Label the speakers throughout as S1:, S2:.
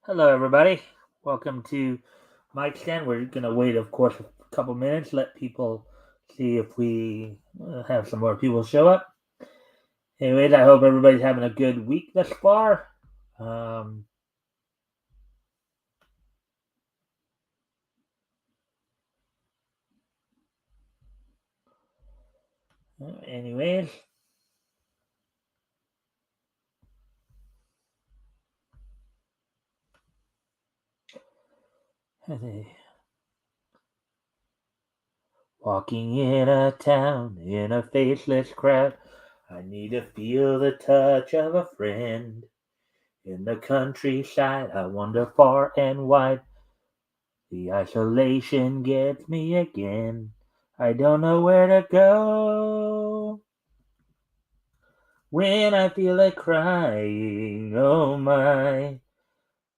S1: Hello, everybody. Welcome to Mikestand. We're going to wait, of course, a couple minutes, let people see if we have some more people show up. Anyways, I hope everybody's having a good week thus far. Um, anyways, walking in a town in a faceless crowd, I need to feel the touch of a friend. In the countryside, I wander far and wide. The isolation gets me again. I don't know where to go. When I feel like crying, oh my.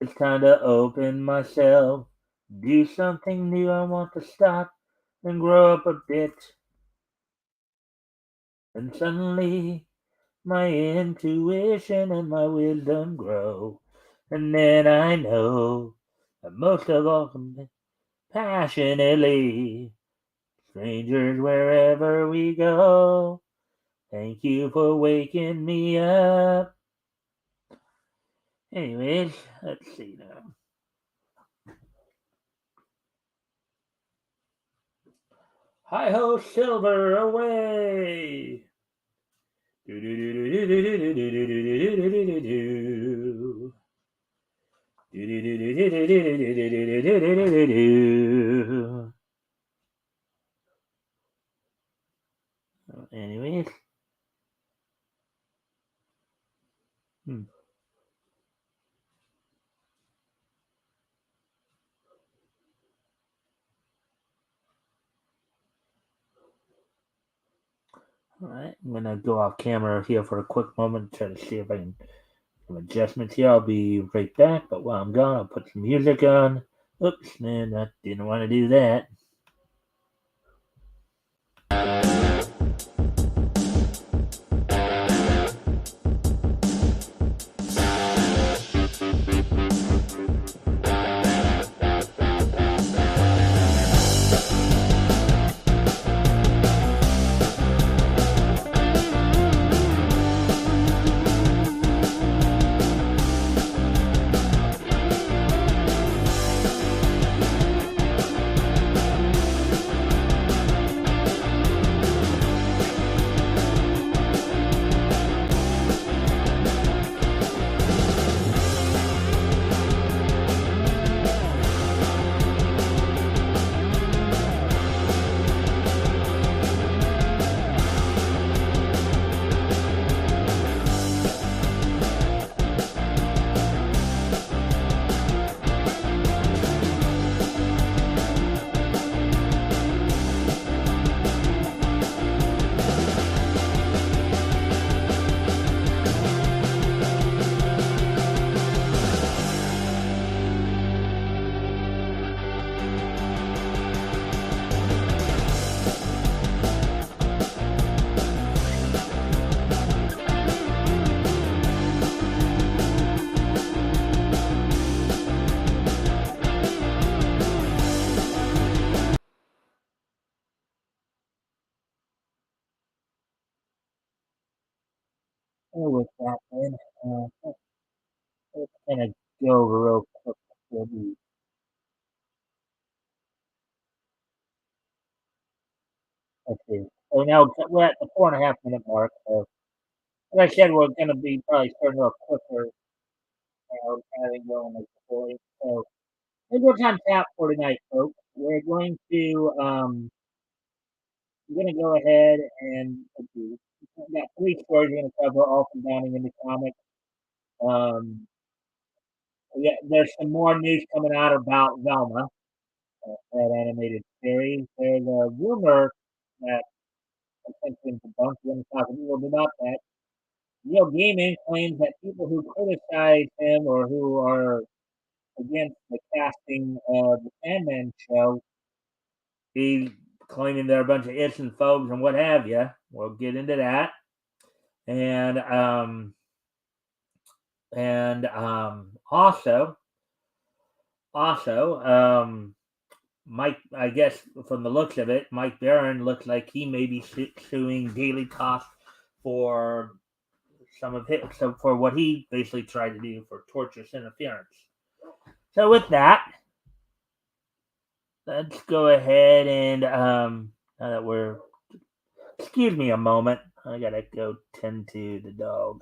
S1: It's time to open myself. Do something new. I want to stop and grow up a bit. And suddenly, my intuition and my wisdom grow. And then I know that most of all, passionately. Strangers wherever we go. Thank you for waking me up. Anyways, let's see now. Hi ho, silver away. Do do do do do do do do do do do do do do. Do do do do do do do do do do do do do. Anyways, hmm. All right, I'm gonna go off camera here for a quick moment, try to see if I can some adjustments here. I'll be right back, but while I'm gone, I'll put some music on. Oops, man, I didn't want to do that. With that, then, let's kind of go over real quick before we. Let's see. So now we're at the 4.5 minute mark. So, as I said, we're going to be probably starting off quicker now, having going like before. So, maybe we're on tap for tonight, folks. We're going to go ahead and let's see, we've got three stories we're going to cover, all combining in the comics. Um, yeah, there's some more news coming out about Velma, that animated series. There's a rumor that essentially debunked. We're going to talk a little bit about that. Neil Gaiman claims that people who criticize him or who are against the casting of the Sandman show, he's claiming they're a bunch of ifs and folks and what have you. We'll get into that. And also, Also, Mike, I guess from the looks of it, Mike Barron looks like he may be suing Daily Toss for some of his, so for what he basically tried to do for torturous interference. So with that, let's go ahead and now that we're, excuse me a moment, I gotta go tend to the dog.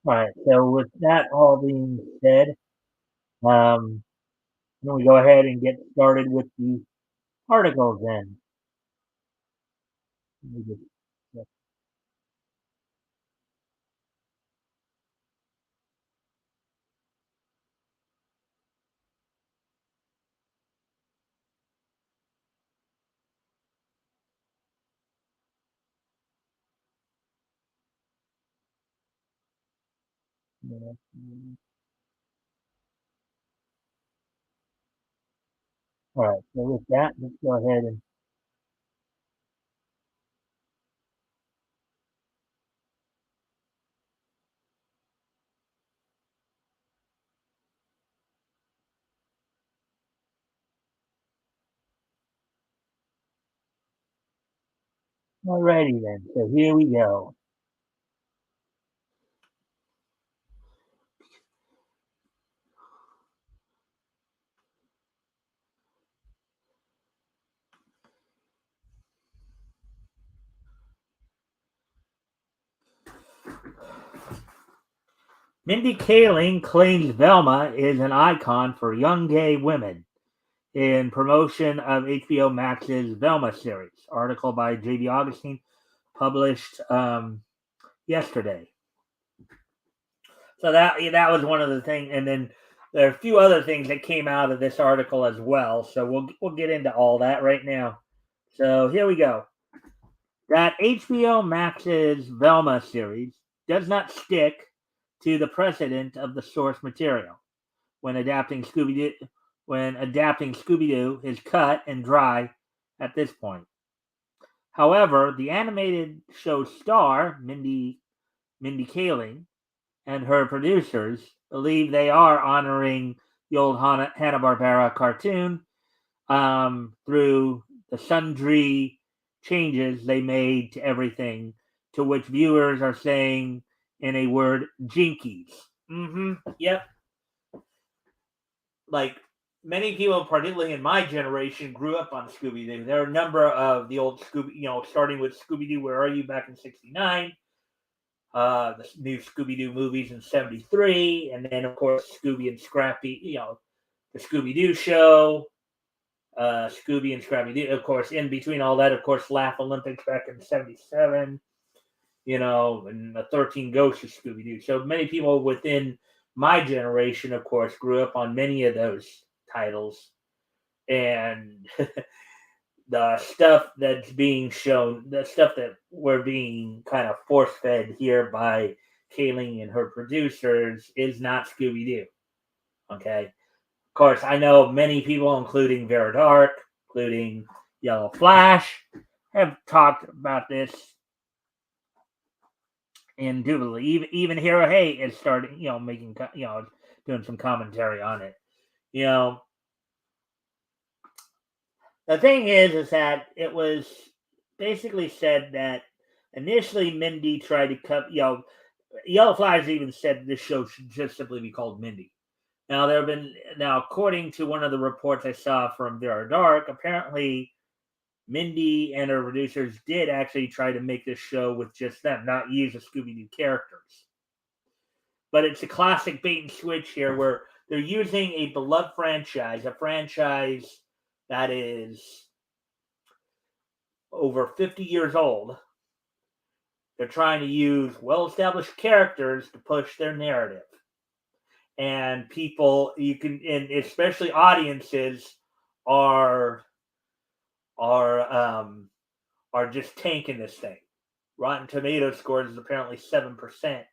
S1: All right. So with that all being said, um, then we go ahead and get started with the articles. Then. Let me just- All right. So with that, let's go ahead and alrighty then. So here we go. Mindy Kaling claims Velma is an icon for young gay women in promotion of HBO Max's Velma series. Article by J.B. Augustine, published yesterday. So that was one of the things, and then there are a few other things that came out of this article as well. So we'll get into all that right now. So here we go. That HBO Max's Velma series does not stick to the precedent of the source material when adapting Scooby Doo. When adapting Scooby Doo is cut and dry at this point. However, the animated show star Mindy Kaling and her producers believe they are honoring the old Hanna-Barbera cartoon through the sundry changes they made to everything, to which viewers are saying in a word, jinkies. Yep. Like many people, particularly in my generation, grew up on Scooby Doo. There are a number of the old Scooby, starting with Scooby Doo, Where Are You back in '69, the new Scooby Doo movies in '73, and then of course Scooby and Scrappy, the Scooby Doo show. Scooby and Scrappy Doo. Of course, in between all that, of course, Laugh Olympics back in '77. And the 13 Ghosts of Scooby Doo. So many people within my generation, of course, grew up on many of those titles, and the stuff that's being shown, the stuff that we're being kind of force fed here by Kayleen and her producers is not Scooby Doo. Okay. Of course, I know many people, including Vera Dark, including Yellow Flash, have talked about this indubitably. Even Hero Hey is starting, making, doing some commentary on it. The thing is that it was basically said that initially Mindy tried to cut, Yellow Flash even said this show should just simply be called Mindy. Now according to one of the reports I saw from Vera Dark, apparently Mindy and her producers did actually try to make this show with just them, not use the Scooby-Doo characters. But it's a classic bait and switch here where they're using a beloved franchise, a franchise that is over 50 years old. They're trying to use well-established characters to push their narrative. And people, and especially audiences, are just tanking this thing. Rotten Tomatoes scores is apparently 7%.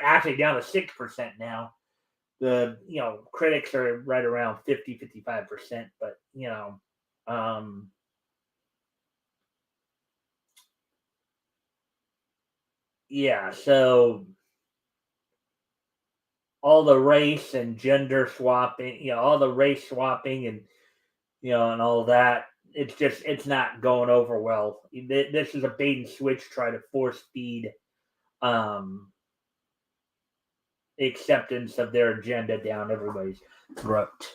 S1: Actually down to 6% now. The critics are right around 50-55%, but yeah, so all the race and gender swapping, all the race swapping and and all that, it's not going over well. This is a bait and switch, try to force feed acceptance of their agenda down everybody's throat.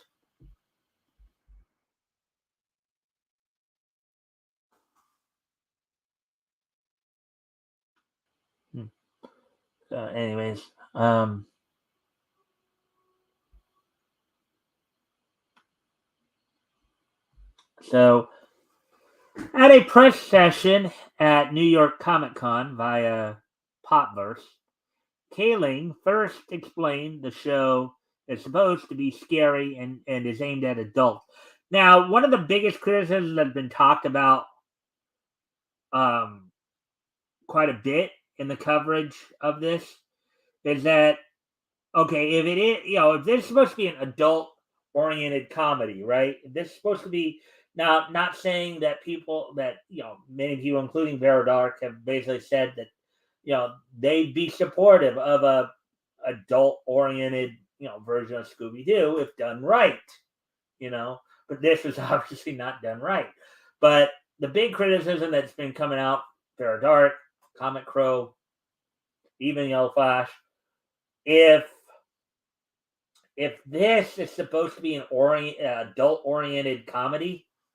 S1: Anyways, so at a press session at New York Comic Con via Popverse, Kaling first explained the show is supposed to be scary and is aimed at adults. Now, one of the biggest criticisms that's been talked about quite a bit in the coverage of this is that, okay, if it is, if this is supposed to be an adult oriented comedy, right? If this is supposed to be, now, not saying that many people, including Vera Dark, have basically said that, they'd be supportive of a adult oriented, version of Scooby Doo if done right, but this is obviously not done right. But the big criticism that's been coming out, Vera Dark, Comic Crow, even Yellow Flash, if this is supposed to be an adult oriented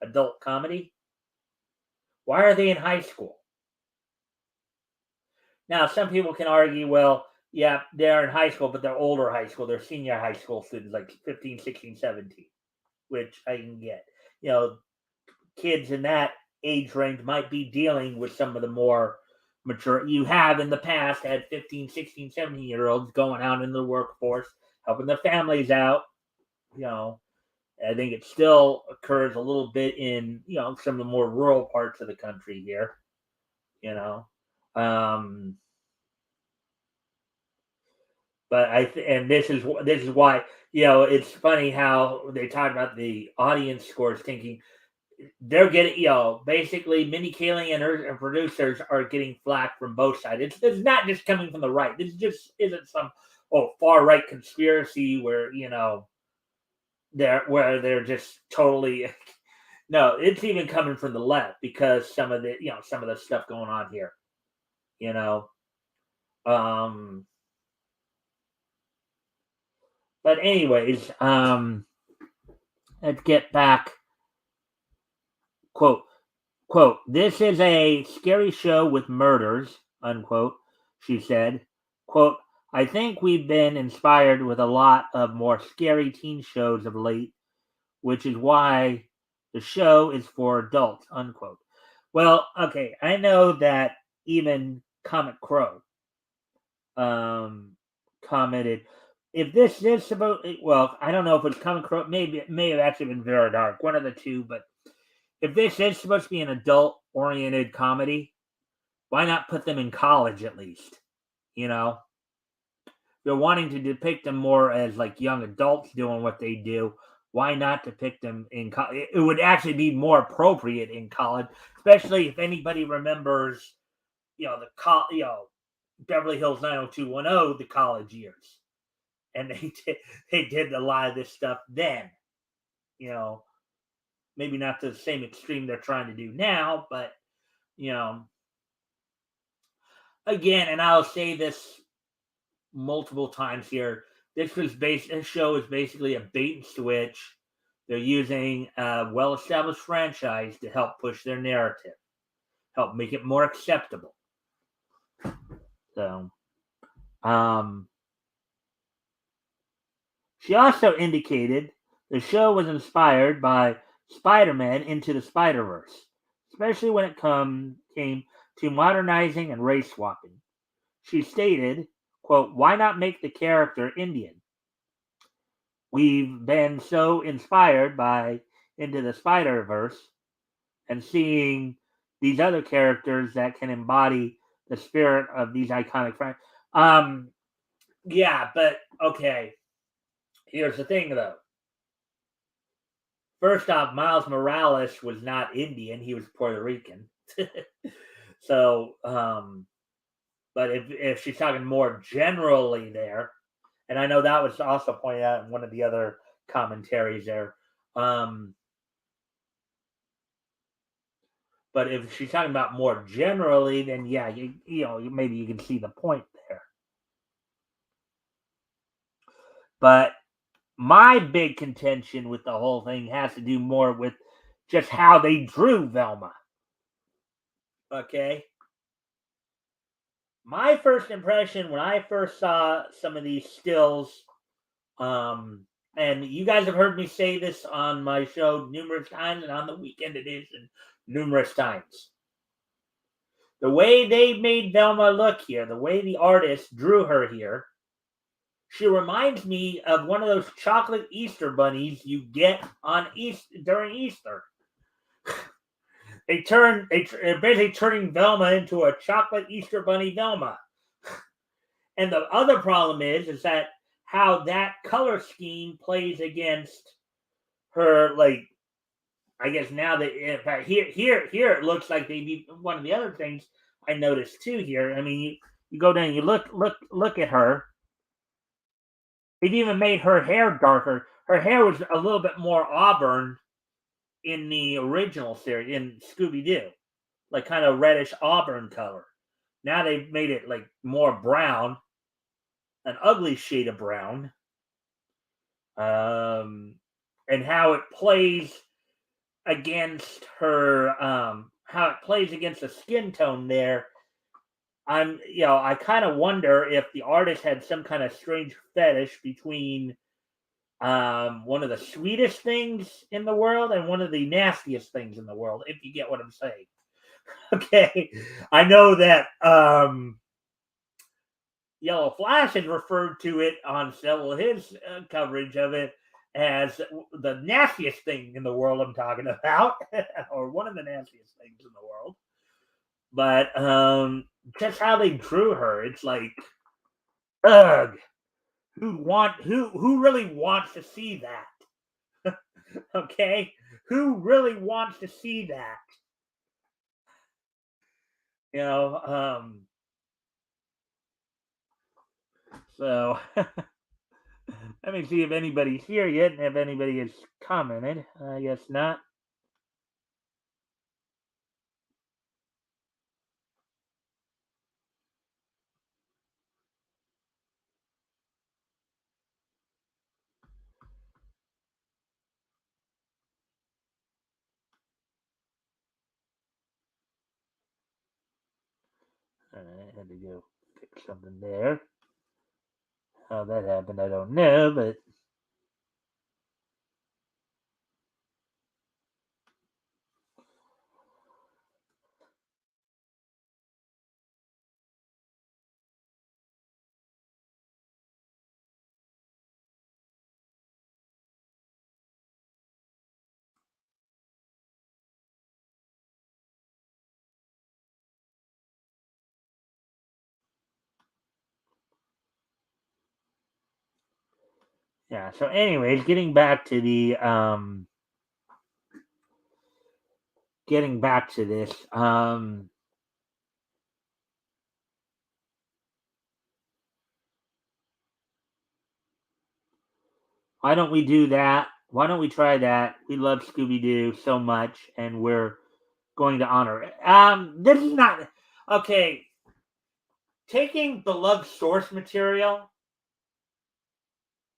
S1: adult comedy, why are they in high school? Now, some people can argue, well, yeah, they're in high school, but they're older high school. They're senior high school students, like 15, 16, 17, which I can get. Kids in that age range might be dealing with some of the more mature. You have in the past had 15, 16, 17-year-olds going out in the workforce, helping their families out. I think it still occurs a little bit in, some of the more rural parts of the country here, but and this is why, it's funny how they talk about the audience scores thinking they're getting, basically Mindy Kaling and her producers are getting flack from both sides. It's not just coming from the right. This just isn't some far right conspiracy where they're just totally no. It's even coming from the left because some of the stuff going on here. But anyways, let's get back. Quote, this is a scary show with murders, unquote, she said. Quote, I think we've been inspired with a lot of more scary teen shows of late which is why the show is for adults, unquote. Well, okay, I know that even Comic Crow um, commented, if this is supposed, well, I don't know if it's Comic Crow, maybe it may have actually been Vera Dark, one of the two, but if this is supposed to be an adult oriented comedy, why not put them in college at least? You know, they're wanting to depict them more as like young adults doing what they do. Why not depict them in college? It would actually be more appropriate in college, especially if anybody remembers, Beverly Hills 90210, the college years, and they did a lot of this stuff then. You know, maybe not to the same extreme they're trying to do now, but you know, again, and I'll say this multiple times here. This show is basically a bait and switch. They're using a well-established franchise to help push their narrative, help make it more acceptable. So, um, she also indicated the show was inspired by Spider-Man Into the Spider-Verse, especially when came to modernizing and race swapping. She stated, quote, "Why not make the character Indian? We've been so inspired by Into the Spider Verse and seeing these other characters that can embody the spirit of these iconic franchises." Yeah, but okay. Here's the thing, though. First off, Miles Morales was not Indian; he was Puerto Rican. So, but if she's talking more generally there, and I know that was also pointed out in one of the other commentaries there. Um, but if she's talking about more generally, then yeah, maybe you can see the point there. But my big contention with the whole thing has to do more with just how they drew Velma. Okay, my first impression when I first saw some of these stills, um, and you guys have heard me say this on my show numerous times and on the weekend edition numerous times. The way they made Velma look here, the way the artist drew her here, she reminds me of one of those chocolate Easter bunnies you get on during Easter. They're basically turning Velma into a chocolate Easter bunny Velma. And the other problem is that how that color scheme plays against her, like, I guess now that in fact here it looks like they one of the other things I noticed too here. I mean, you go down, you look at her. They've even made her hair darker. Her hair was a little bit more auburn in the original series in Scooby Doo, like kind of reddish auburn color. Now they've made it like more brown, an ugly shade of brown. Um, and how it plays against her, how it plays against the skin tone there. I kind of wonder if the artist had some kind of strange fetish between one of the sweetest things in the world and one of the nastiest things in the world, if you get what I'm saying. Okay, I know that Yellow Flash had referred to it on several of his coverage of it as the nastiest thing in the world I'm talking about, or one of the nastiest things in the world. But just how they drew her, it's like, ugh. Who really wants to see that? Okay, who really wants to see that? You know, so let me see if anybody's here yet and if anybody has commented. I guess not. I had to go fix something there. How that happened, I don't know, but Yeah. So, anyways, getting back to this. Why don't we do that? Why don't we try that? We love Scooby Doo so much, and we're going to honor it. This is not okay. Taking beloved source material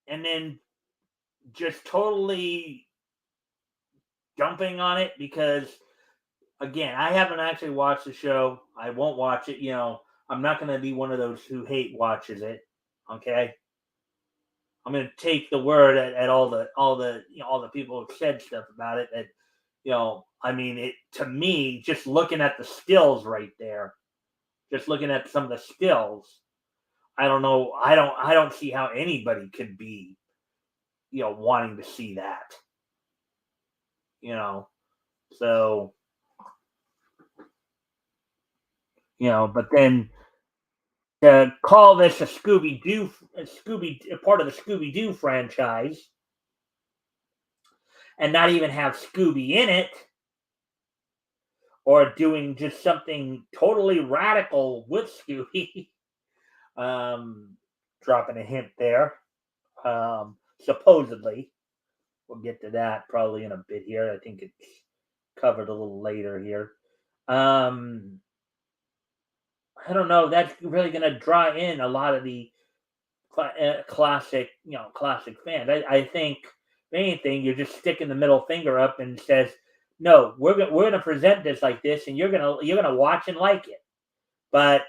S1: and then just totally dumping on it because, again, I haven't actually watched the show. I won't watch it. I'm not going to be one of those who hate watches it. Okay, I'm going to take the word at all the people who said stuff about it. That I mean, it to me, just looking at the stills right there, just looking at some of the stills, I don't know. I don't see how anybody could be wanting to see that. You know, so but then to call this a part of the Scooby Doo franchise, and not even have Scooby in it, or doing just something totally radical with Scooby. um, Dropping a hint there. Supposedly, we'll get to that probably in a bit here. I think it's covered a little later here. Um, I don't know. That's really going to draw in a lot of the classic fans. I think if anything, you're just sticking the middle finger up and says, "No, we're gonna present this like this, and you're gonna watch and like it." But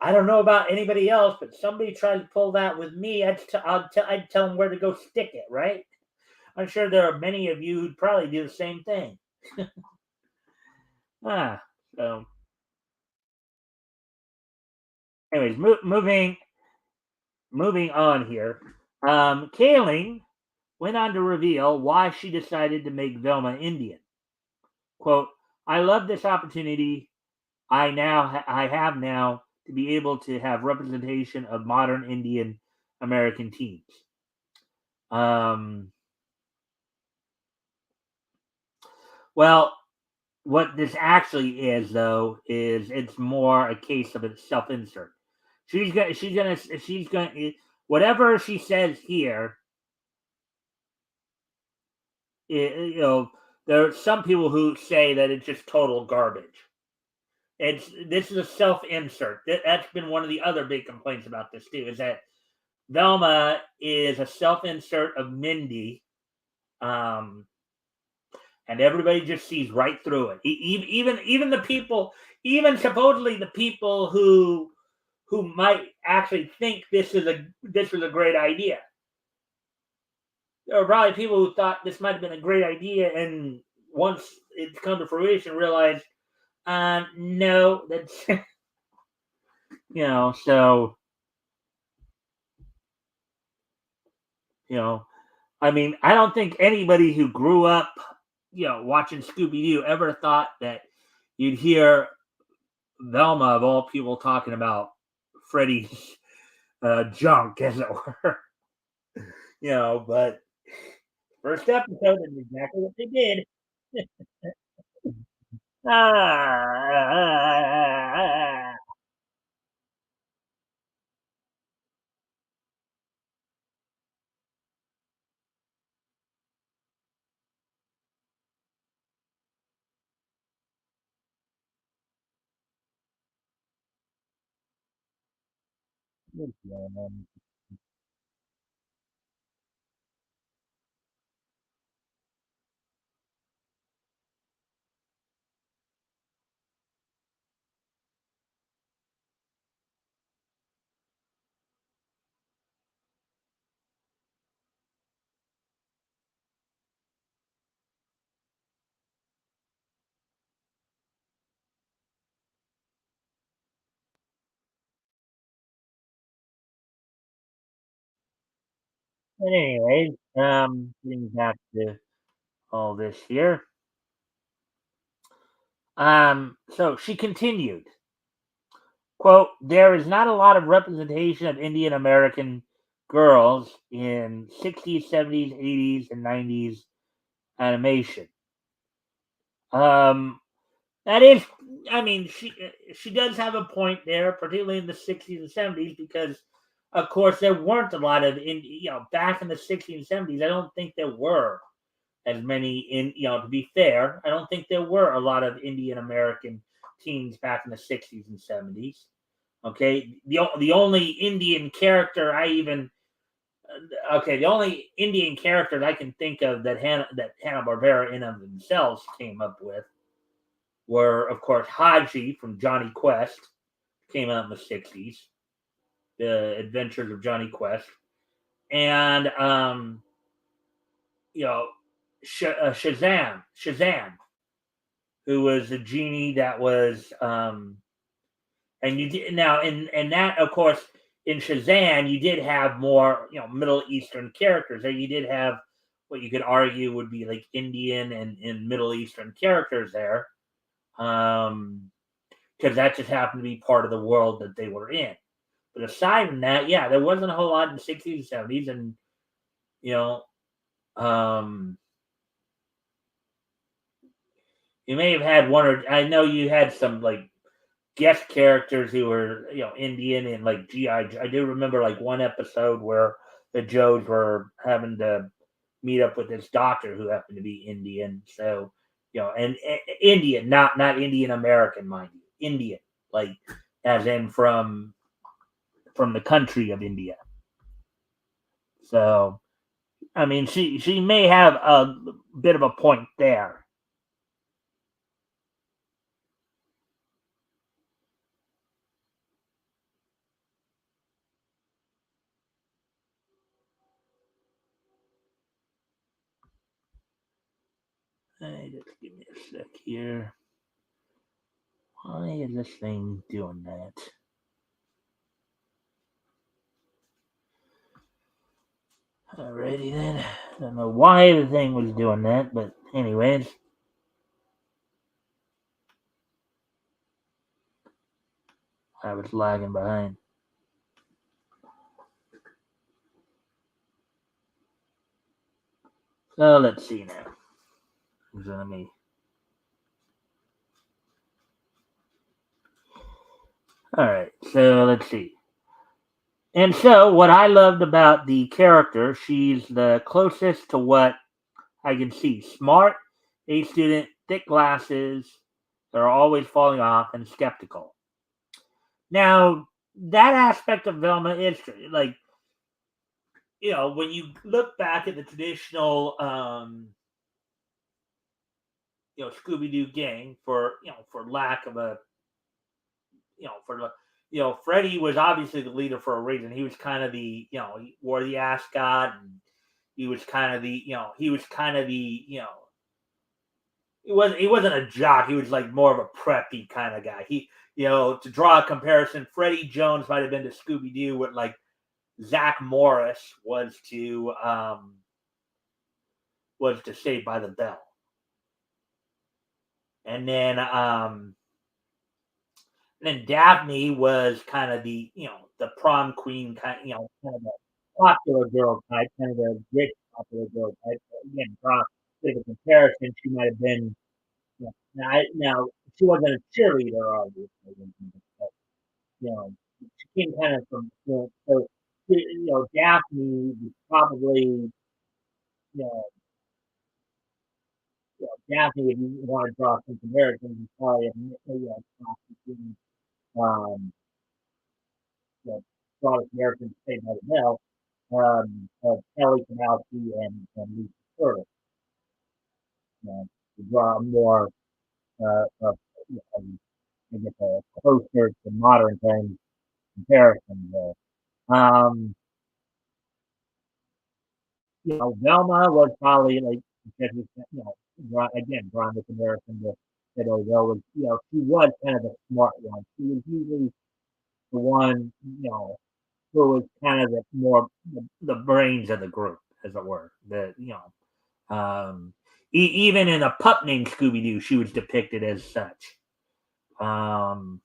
S1: I don't know about anybody else, but somebody tried to pull that with me. I'd tell them where to go stick it. Right? I'm sure there are many of you who'd probably do the same thing. Ah, so anyways, moving on here. Kaling went on to reveal why she decided to make Velma Indian. Quote, I love this opportunity I have now to be able to have representation of modern Indian American teens. Um, well, what this actually is, though, is it's more a case of a self insert. She's gonna whatever she says here. There are some people who say that it's just total garbage. This is a self insert. That's been one of the other big complaints about this too. Is that Velma is a self insert of Mindy, um, and everybody just sees right through it. Even the people, even supposedly the people who might actually think this was a great idea. There are probably people who thought this might have been a great idea, and once it's come to fruition, realized, no, that's so you know I mean, I don't think anybody who grew up, watching Scooby Doo ever thought that you'd hear Velma of all people talking about Freddy's junk, as it were. But first episode is exactly what they did. Ah, but anyways, getting back to all this here. So she continued, quote, there is not a lot of representation of Indian American girls in 60s, 70s, 80s, and 90s animation. Um, that is, I mean, she does have a point there, particularly in the 60s and 70s, because of course there weren't a lot of back in the 60s and 70s. I don't think there were as many to be fair, I don't think there were a lot of Indian American teens back in the 60s and 70s. Okay, the only Indian character I even okay, the only Indian characters I can think of that Hanna Barbera in of themselves came up with were, of course, Haji from Johnny Quest, came out in the 60s, The Adventures of Johnny Quest, and you know, Shazam, who was a genie that was and you did now and that of course in Shazam you did have more Middle Eastern characters. There you did have what you could argue would be like Indian and Middle Eastern characters there, because that just happened to be part of the world that they were in. But aside from that, yeah, there wasn't a whole lot in the 60s and 70s, and you know, um, you may have had one or I know you had some like guest characters who were Indian and like GI. I do remember like one episode where the Joes were having to meet up with this doctor who happened to be Indian. So and Indian, not Indian American, mind you, Indian, like as in from the country of India. So I mean, she may have a bit of a point there. Hey, just give me a sec here. Why is this thing doing that? Alrighty then. I don't know why the thing was doing that, but anyways. I was lagging behind. So let's see now. Let me. Alright, so let's see. And so, what I loved about the character, she's the closest to what I can see. Smart, A student, thick glasses, that are always falling off, and skeptical. Now, that aspect of Velma is like, when you look back at the traditional, Scooby Doo gang, for lack of a, for the, Freddy was obviously the leader for a reason. He was kind of the, he wore the ascot, and he was kind of the, he was kind of the, he wasn't a jock. He was like more of a preppy kind of guy. He, to draw a comparison, Freddie Jones might have been to Scooby Doo what like Zach Morris was to Saved by the Bell. And then Daphne was kind of the the prom queen kind of a popular girl type, kind of a rich popular girl type. But again, draw a bit of a comparison. She might have been now she wasn't a cheerleader, obviously, but she came kind of from so Daphne was probably Daphne, if you want to draw some comparisons, is probably maybe a cross between um, the Scarlet American Saved by the Bell, of Kelly Kowalski and Lisa Turtle. To draw a more of I guess a closer to modern times comparison there. Um, Velma was probably like because again drawing the comparison to Odell was she was kind of a smart one. She was usually the one who was kind of the brains of the group, as it were. Even in a pup named Scooby Doo, she was depicted as such. Um,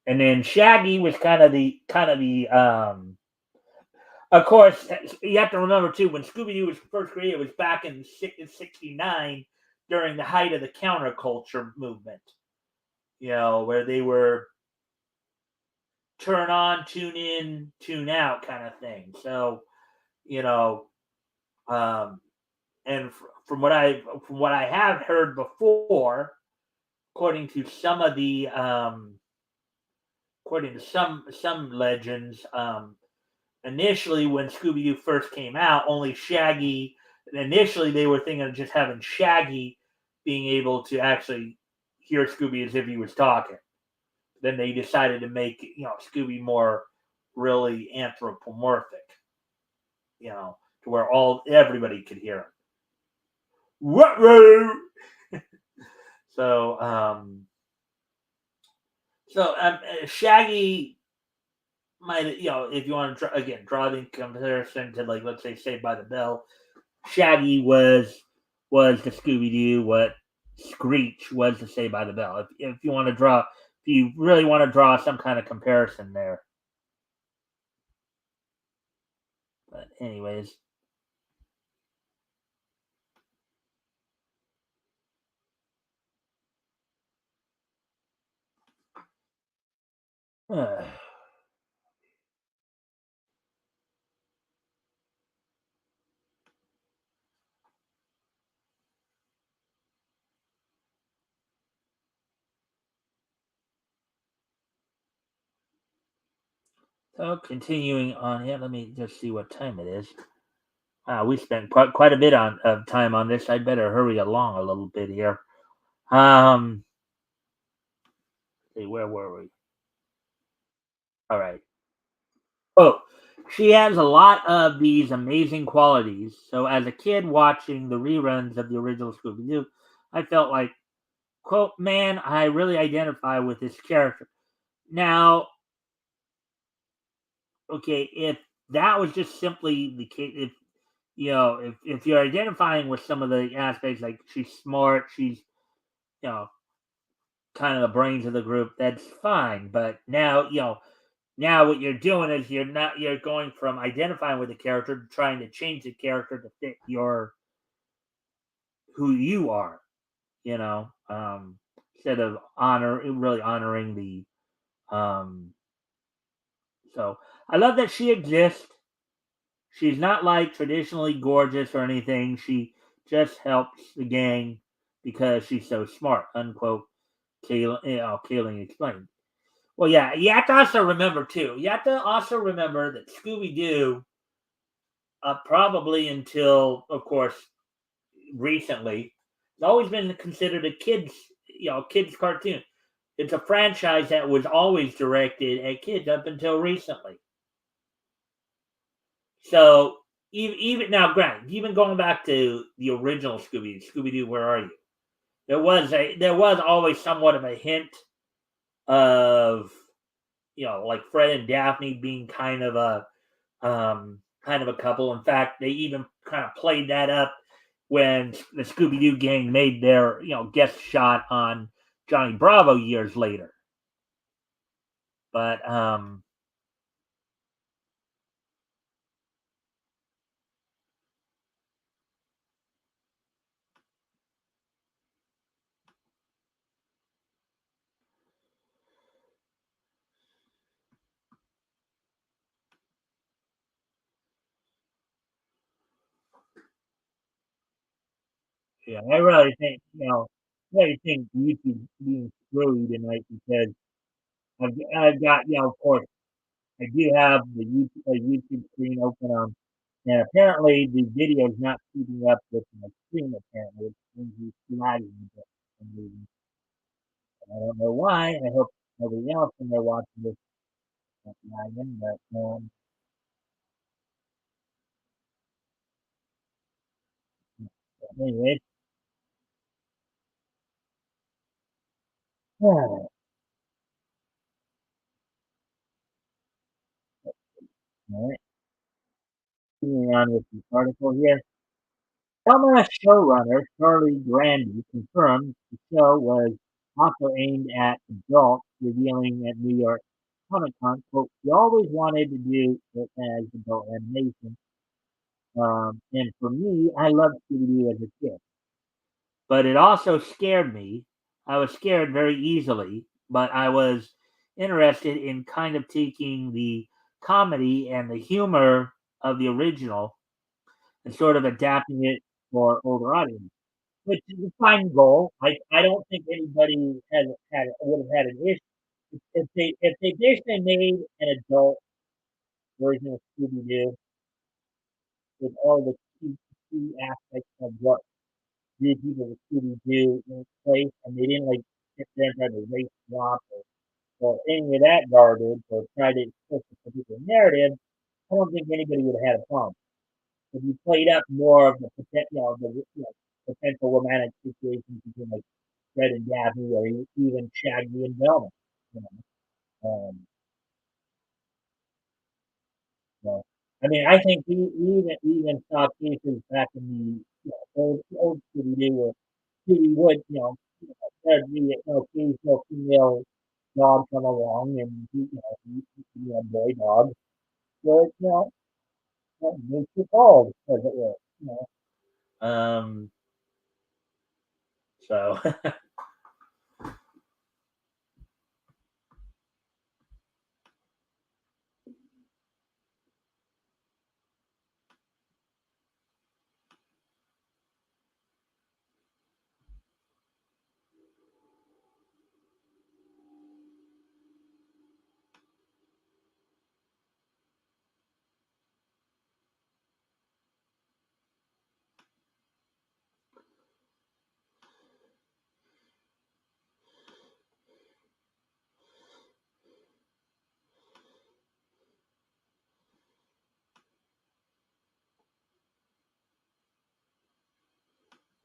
S1: and then Shaggy was kind of the Of course, you have to remember too when Scooby Doo was first created, it was back in '69 during the height of the counterculture movement. Where they were turn on, tune in, tune out kind of thing. So you know, um, and from what I have heard before, according to some of the according to some legends, initially when Scooby Doo first came out, only Shaggy. Initially, they were thinking of just having Shaggy being able to actually hear Scooby as if he was talking. Then they decided to make Scooby more really anthropomorphic, to where all everybody could hear him. What? So, Shaggy might, if you want to again draw the comparison to like let's say Saved by the Bell, Shaggy was the Scooby Doo what Screech was the Saved by the Bell. If you want to draw, if you really want to draw some kind of comparison there. But anyways, so continuing on here, let me just see what time it is. We spent quite a bit of time on this. I'd better hurry along a little bit here. Um, see, where were we? All right. Oh, she has a lot of these amazing qualities. So, as a kid watching the reruns of the original Scooby Doo, I felt like, quote, man, I really identify with this character. Now, okay, if that was just simply the case, if you're identifying with some of the aspects, like she's smart, she's, you know, kind of the brains of the group, that's fine. But now, now what you're doing is you're going from identifying with the character to trying to change the character to fit your who you are, instead of really honoring the so I love that she exists. She's not like traditionally gorgeous or anything. She just helps the gang because she's so smart, unquote. Kaling explained. Well, yeah, you have to also remember too. You have to also remember that Scooby Doo, probably until, of course, recently, it's always been considered a kids cartoon. It's a franchise that was always directed at kids up until recently. So even now, granted, even going back to the original Scooby Doo, where are you? There was always somewhat of a hint of like Fred and Daphne being kind of a couple. In fact, they even kind of played that up when the Scooby Doo gang made their guest shot on Johnny Bravo years later. But yeah, I really think YouTube being screwed tonight because I've got of course I do have the YouTube screen open on, and apparently the video is not keeping up with my screen. Apparently, it seems to be lagging a bit for some reason. I don't know why. I hope nobody else when they're watching this is not lagging. But anyway, all right. Continuing on with the article here. Former showrunner Charlie Grandy confirmed the show was also aimed at adults, revealing at New York. Comic Con. So we always wanted to do it as adult animation. And for me, I loved Scooby-Doo as a kid, but it also scared me. I was scared very easily, but I was interested in kind of taking the comedy and the humor of the original and sort of adapting it for older audience, which is a fine goal. I don't think anybody has had would have had an issue if they basically made an adult version of Scooby Doo with all the key aspects of what these people with Scooby Doo in place, and they didn't like sit there and try to race swap or any of that garbage or try to push a particular narrative. I don't think anybody would have had a problem. If you played up more of the potential romantic situations between like Fred and Daphne, or even Shaggy and Velma, you so, I mean, I think we even saw cases back in the old Scooby Doo where Scooby would there'd be occasional female dog come along and boy dog, but nature called, as it were, you know. So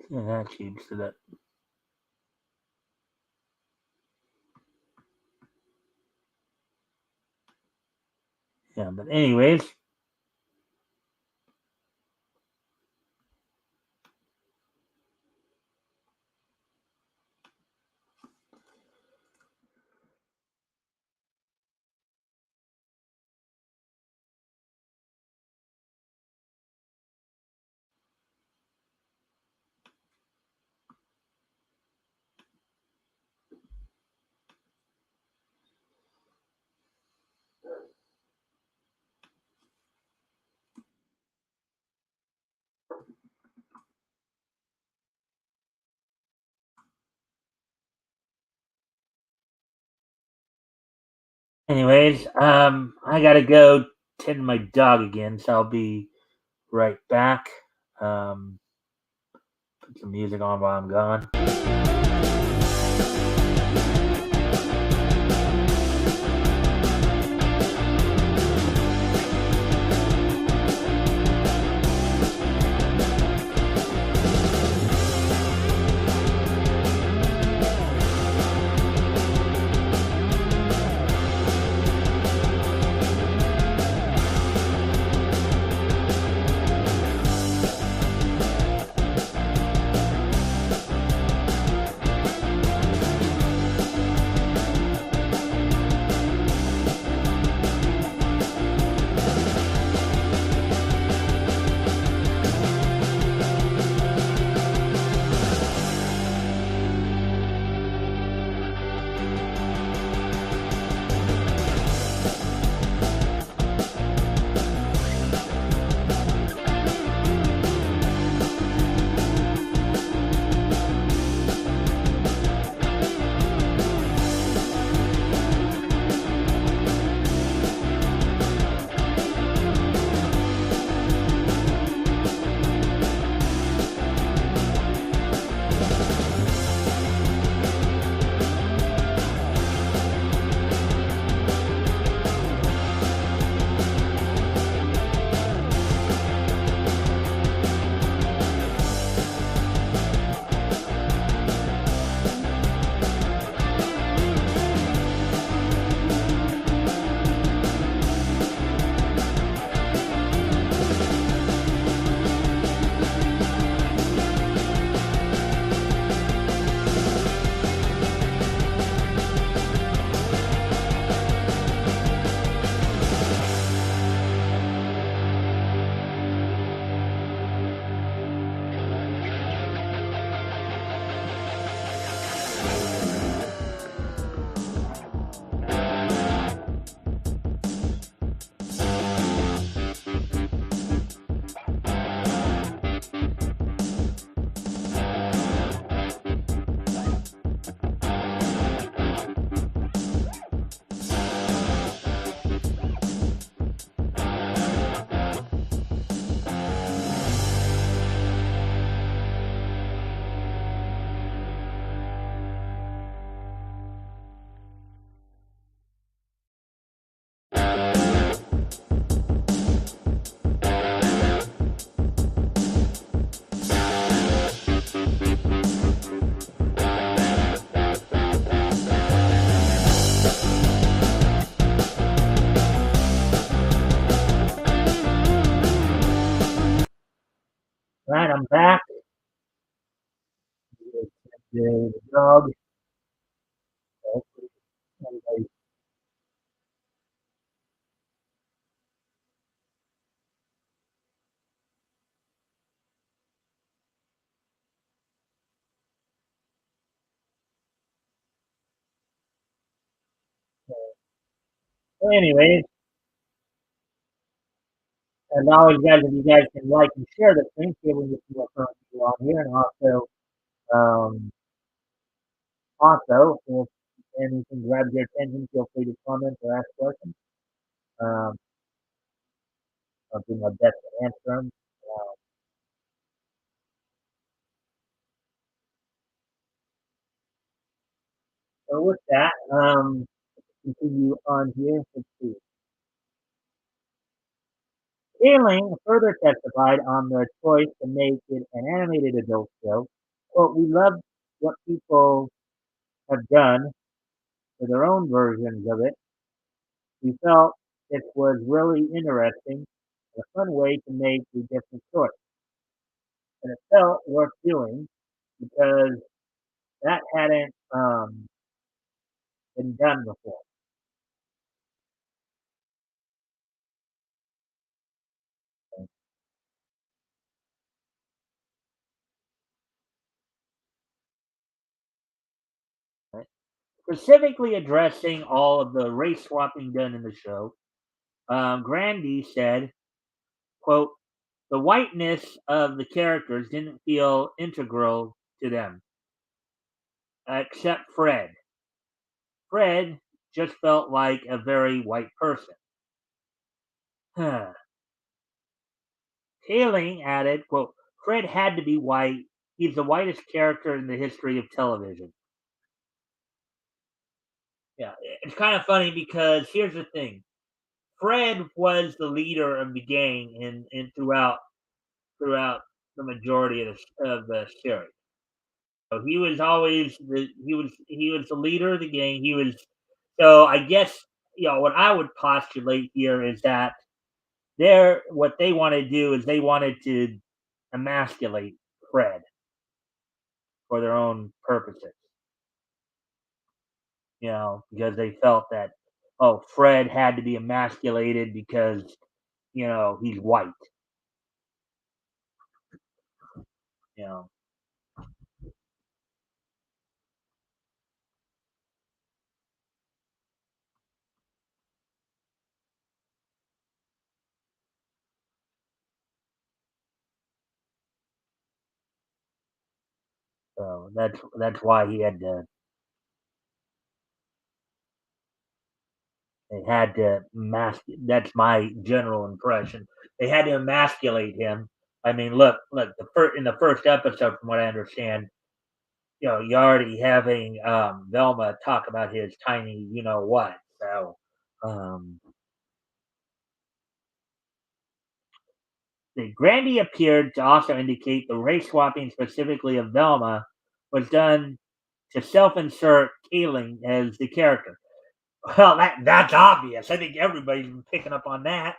S1: yeah, that changed to that. Yeah, but I gotta go tend to my dog again, so I'll be right back. Um, put some music on while I'm gone. Right, I'm back with the dog. Hopefully everybody- Well, anyways, as always, guys, if you guys can like and share the thing, see when you see what's on here, and also, if anything grabs your attention, feel free to comment or ask questions. Um, I'll do my best to answer them. Uh, so with that, continue on here. Let's see. Keeling further testified on the choice to make it an animated adult show. Quote, we love what people have done for their own versions of it. We felt it was really interesting, a fun way to make a different choice. And it felt worth doing because that hadn't been done before. Right? Specifically addressing all of the race swapping done in the show, Grandy said, quote, the whiteness of the characters didn't feel integral to them, except Fred. Fred just felt like a very white person. Kaling added, quote, Fred had to be white. He's the whitest character in the history of television. Yeah, it's kind of funny because here's the thing. Fred was the leader of the gang in throughout the majority of the series. So he was always he was the leader of the gang. He was so I guess what I would postulate here is that what they want to do is they wanted to emasculate Fred for their own purposes. Because they felt that Fred had to be emasculated because he's white. You know, so that's why he had to. They had to mask. That's my general impression. They had to emasculate him. I mean, look. In the first episode, from what I understand, you're already having Velma talk about his tiny, what. So, um, the Grandy appeared to also indicate the race swapping, specifically of Velma, was done to self-insert Kaling as the character. Well, that's obvious. I think everybody's been picking up on that.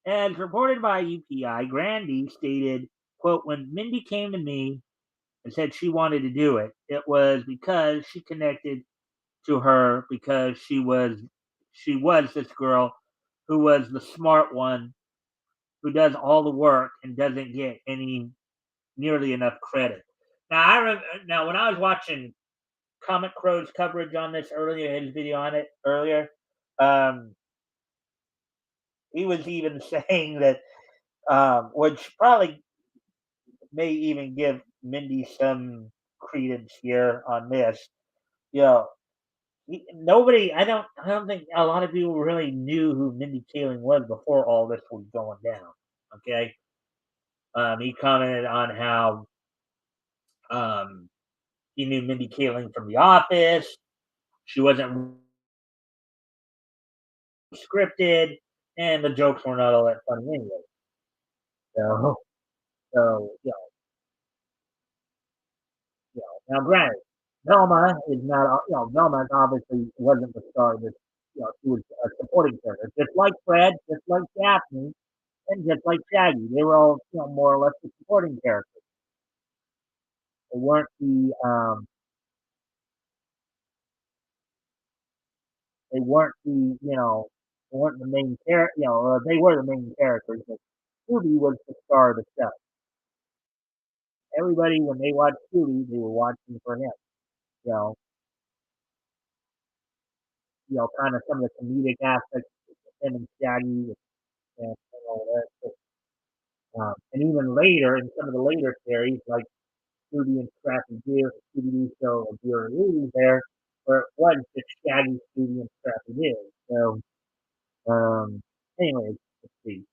S1: As reported by UPI, Grandy stated, quote, when Mindy came to me and said she wanted to do it, it was because she connected to her because she was this girl who was the smart one who does all the work and doesn't get any nearly enough credit. Now when I was watching Comic Crow's coverage on this earlier, his video on it earlier, um, he was even saying that, which probably may even give Mindy some credence here on this. You know, nobody, I don't think a lot of people really knew who Mindy Kaling was before all this was going down. Okay, he commented on how um, he knew Mindy Kaling from The Office. She wasn't scripted, and the jokes were not all that funny anyway. So, so now granted, Velma is not, Velma obviously wasn't the star of this. She was a supporting character, just like Fred, just like Daphne, and just like Shaggy, they were all more or less the supporting characters. They weren't they weren't the main character. They were the main characters, but Scooby was the star of the show. Everybody, when they watched Scooby, they were watching for him. You know, kind of some of the comedic aspects of him and Shaggy, and all that. And even later, in some of the later series, like Scooby and Scrappy Doo, Scooby Doo show of your movies there, where it was just Shaggy, Scooby, and Scrappy Doo. So, anyways, let's see.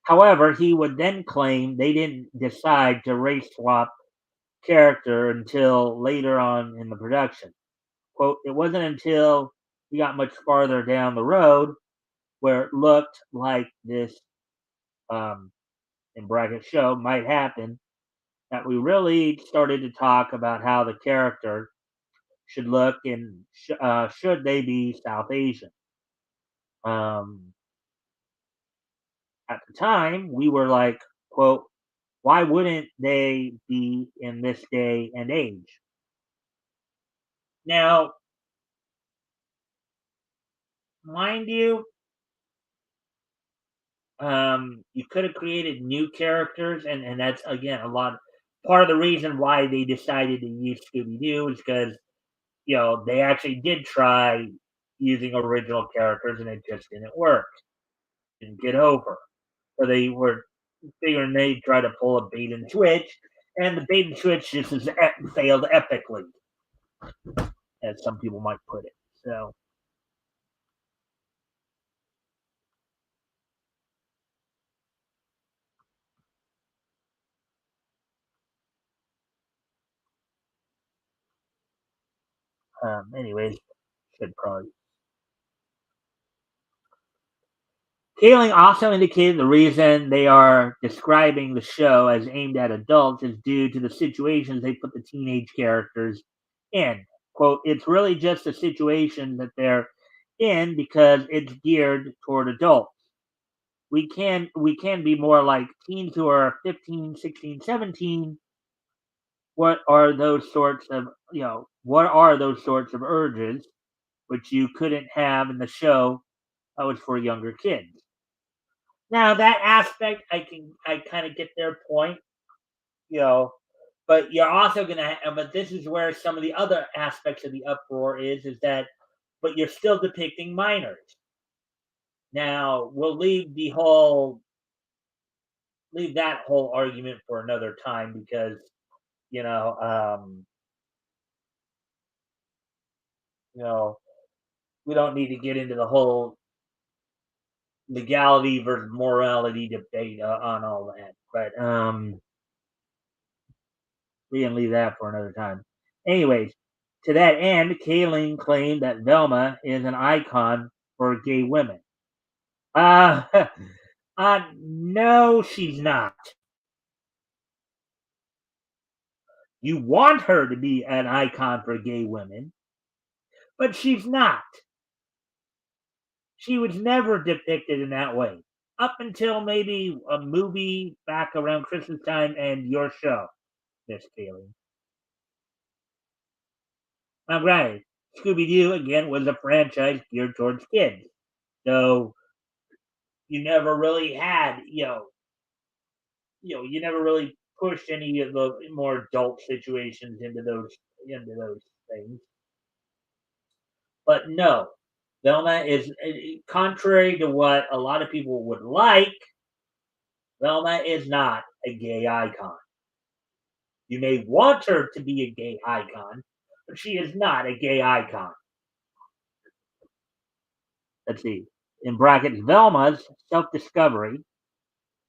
S1: However, he would then claim they didn't decide to race swap character until later on in the production. Quote, it wasn't until we got much farther down the road where it looked like this, um, in bracket show might happen that we really started to talk about how the character should look and should they be South Asian. Um, at the time, we were like, quote, why wouldn't they be in this day and age? Now, mind you, you could have created new characters, and that's again a lot. Part of the reason why they decided to use Scooby Doo is because they actually did try using original characters, and it just didn't work, didn't get over. So they were figuring they'd try to pull a bait and switch, and the bait and switch just failed epically, as some people might put it. So, anyways, should probably. Kaling also indicated the reason they are describing the show as aimed at adults is due to the situations they put the teenage characters in. Quote, it's really just the situation that they're in because it's geared toward adults. We can be more like teens who are 15, 16, 17. What are those sorts of urges which you couldn't have in the show that was for younger kids? Now that aspect, I kind of get their point, you know, but you're also gonna. But this is where some of the other aspects of the uproar is that, but you're still depicting minors. Now we'll leave that whole argument for another time because you know, um, you know, we don't need to get into the whole legality versus morality debate on all that. But we can leave that for another time. Anyways, to that end, Kayleen claimed that Velma is an icon for gay women. Uh, no, she's not. You want her to be an icon for gay women, but she's not. She was never depicted in that way up until maybe a movie back around Christmas time and your show, Miss Kaylee. I'm right. Scooby Doo again was a franchise geared towards kids. So you never really had, you never really pushed any of the more adult situations into those things. But no, Velma is contrary to what a lot of people would like. Velma is not a gay icon. You may want her to be a gay icon, but she is not a gay icon. Let's see. In brackets, Velma's self discovery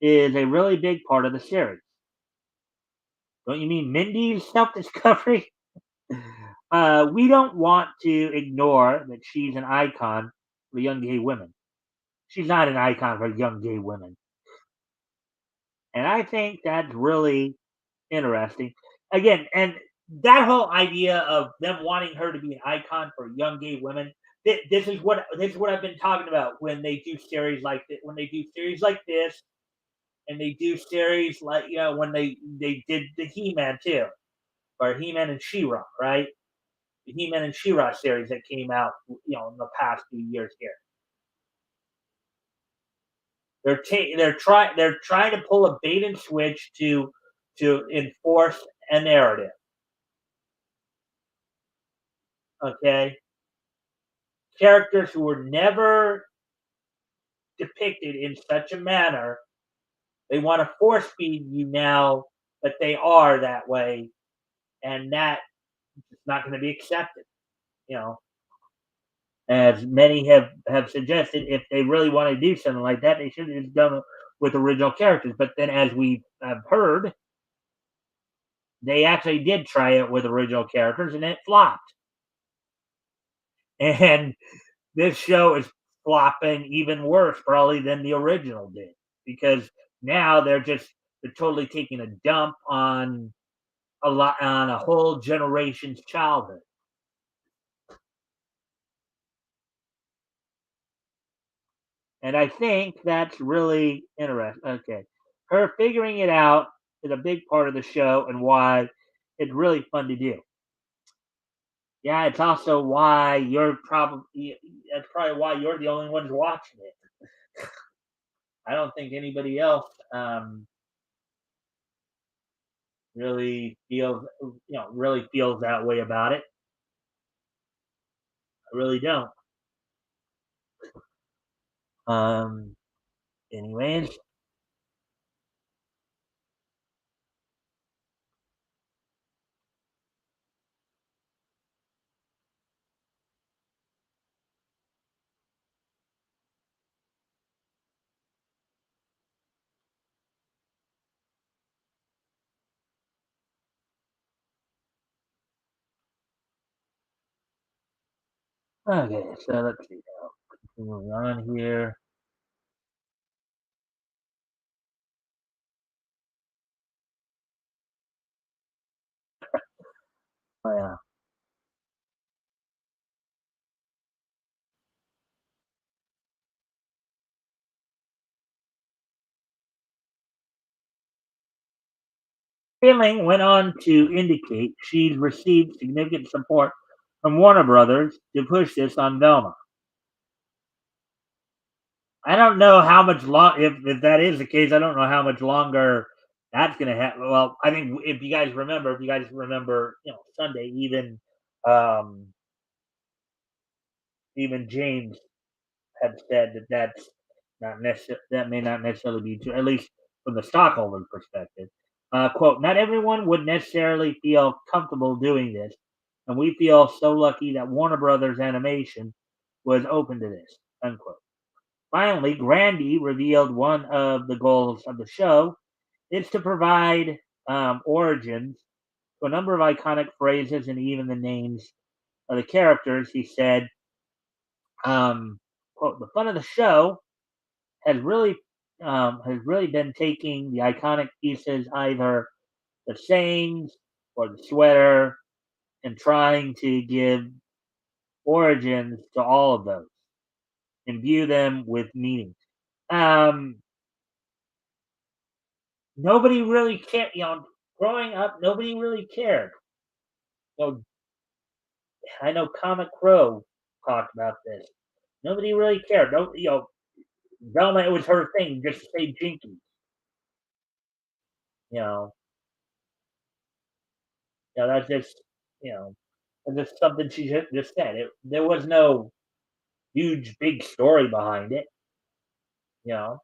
S1: is a really big part of the series. Don't you mean Mindy's self discovery? We don't want to ignore that she's an icon for young gay women. She's not an icon for young gay women. And I think that's really interesting. Again, and that whole idea of them wanting her to be an icon for young gay women, this is what I've been talking about when they do series like this. When they do series like this, and they do series like when they did the He-Man too, or He-Man and She-Ra, right? The He-Man and She-Ra series that came out, in the past few years here. They're trying to pull a bait and switch to enforce a narrative. Okay, characters who were never depicted in such a manner, they want to force feed you now that they are that way, and that is not going to be accepted. You know, as many have suggested, if they really want to do something like that, they should have just done it with original characters. But then, as we have heard, they actually did try it with original characters, and it flopped. And this show is flopping even worse, probably than the original did, because now they're totally taking a dump on a whole generation's childhood. And I think that's really interesting. Okay. Her figuring it out is a big part of the show and why it's really fun to do. Yeah, it's also why you're probably that's probably why you're the only ones watching it. I don't think anybody else really feels that way about it. I really don't. Um anyways, okay, so let's see. Moving on here. Oh, yeah. Finling went on to indicate she's received significant support from Warner Brothers to push this on Velma. I don't know how much long if that is the case. I don't know how much longer that's going to happen. Well, I think if you guys remember, Sunday, um, even James had said that may not necessarily be true, at least from the stockholder perspective. Quote: "Not everyone would necessarily feel comfortable doing this, and we feel so lucky that Warner Brothers Animation was open to this." Unquote. Finally, Grandy revealed one of the goals of the show is to provide origins to a number of iconic phrases and even the names of the characters. He said, "Quote: The fun of the show has really been taking the iconic pieces, either the sayings or the sweater, and trying to give origins to all of those, imbue them with meaning." Um, Nobody really cared. Growing up, nobody really cared. You know, I know Comic Crow talked about this. Nobody really cared. No, Velma, it was her thing just to say Jinky. You know, that's just you know that's just something she just said. There was no huge big story behind it. You know,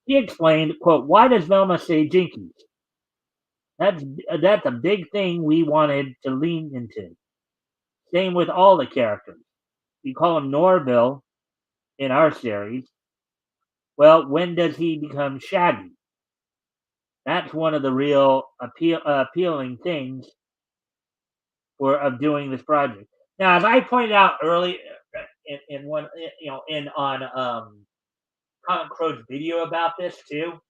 S1: he explained, "Quote: Why does Velma say Jinkies? That's a big thing we wanted to lean into. Same with all the characters. We call him Norville in our series. Well, when does he become Shaggy? That's one of the real appealing things for of doing this project." Now, as I pointed out early in one, in on Common Crow's video about this too.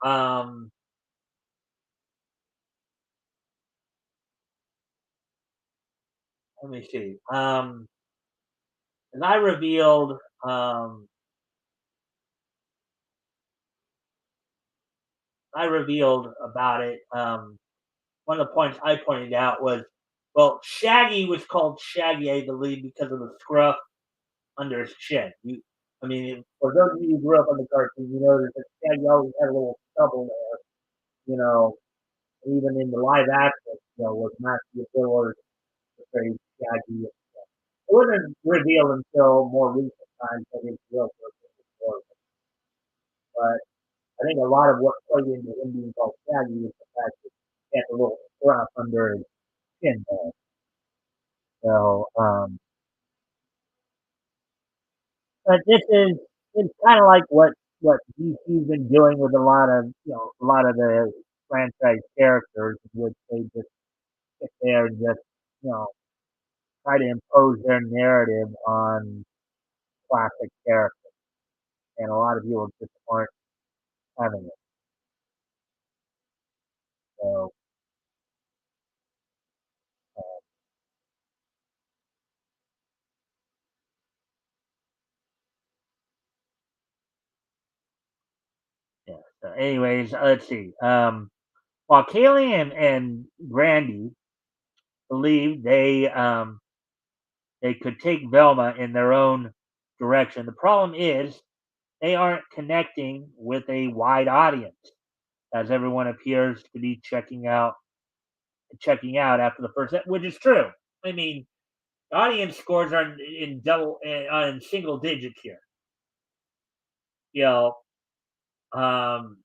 S1: Um, let me see. And I revealed, um, I revealed about it. One of the points I pointed out was, well, Shaggy was called Shaggy, I believe, because of the scruff under his chin. I mean, for those of you who grew up on the cartoon, you know that Shaggy always had a little stubble there. You know, even in the live action, with Matthew Dillard portrayed Shaggy. It wasn't revealed until more recent times that his real person was. But I think a lot of what played into him being called Shaggy was the fact that he had a little scruff under his chin there. So, but this is it's kind of like what DC's been doing with a lot of the franchise characters, in which they just sit there and just you know try to impose their narrative on classic characters, and a lot of people just aren't having it. So, uh, yeah. So, anyways, let's see. While Kaylee and Brandy believed they could take Velma in their own direction, the problem is they aren't connecting with a wide audience, as everyone appears to be checking out after the first, which is true. I mean, audience scores are in single digits here. You know, um,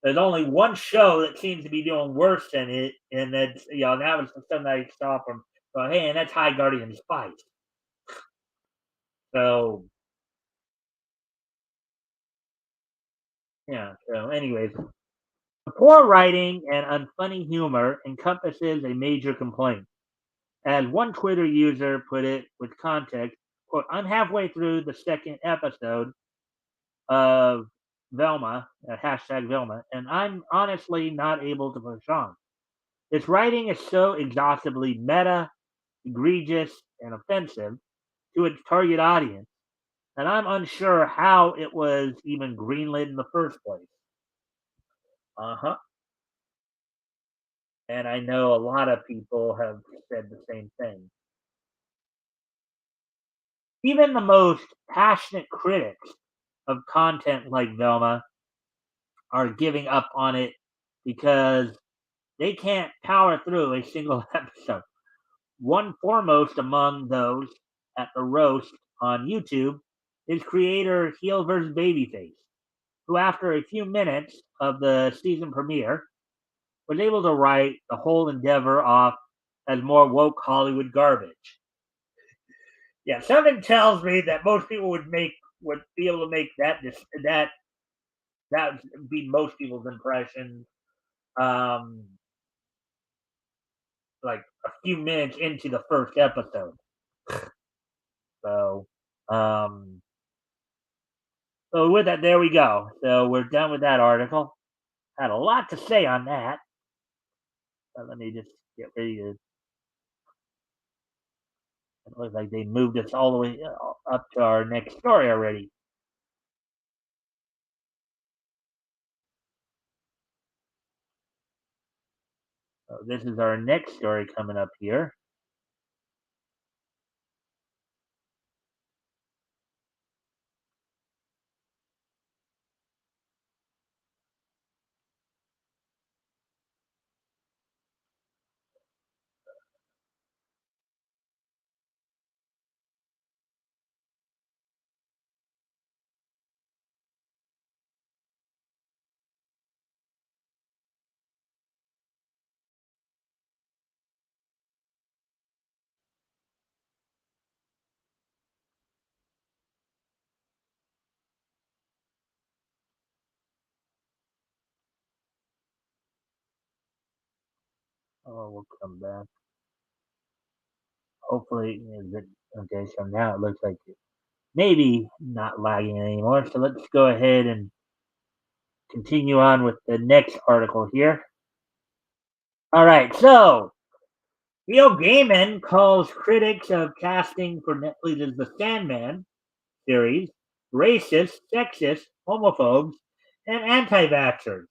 S1: there's only one show that seems to be doing worse than it, and that's that was something I saw from. Well, hey, and that's High Guardian Spice. So yeah. So, anyways, the poor writing and unfunny humor encompasses a major complaint. As one Twitter user put it with context, quote, I'm halfway through the second episode of Velma, hashtag Velma, and I'm honestly not able to push on. This writing is so exhaustively meta, egregious, and offensive to its target audience that I'm unsure how it was even greenlit in the first place. Uh huh. And I know a lot of people have said the same thing. Even the most passionate critics of content like Velma are giving up on it because they can't power through a single episode. One foremost among those at the roast on YouTube is creator Heel vs. Babyface, who, after a few minutes of the season premiere, was able to write the whole endeavor off as more woke Hollywood garbage. Yeah, something tells me that most people would be able to make that would be most people's impression. Um, like a few minutes into the first episode. So, um, so with that, there we go. So we're done with that article. Had a lot to say on that. Let me just get ready to. It looks like they moved us all the way up to our next story already. So this is our next story coming up here. Oh, we'll come back. Hopefully, is it okay? So now it looks like it maybe not lagging anymore. So let's go ahead and continue on with the next article here. All right, so Neil Gaiman calls critics of casting for Netflix's The Sandman series racist, sexist, homophobes, and anti-vaxxers.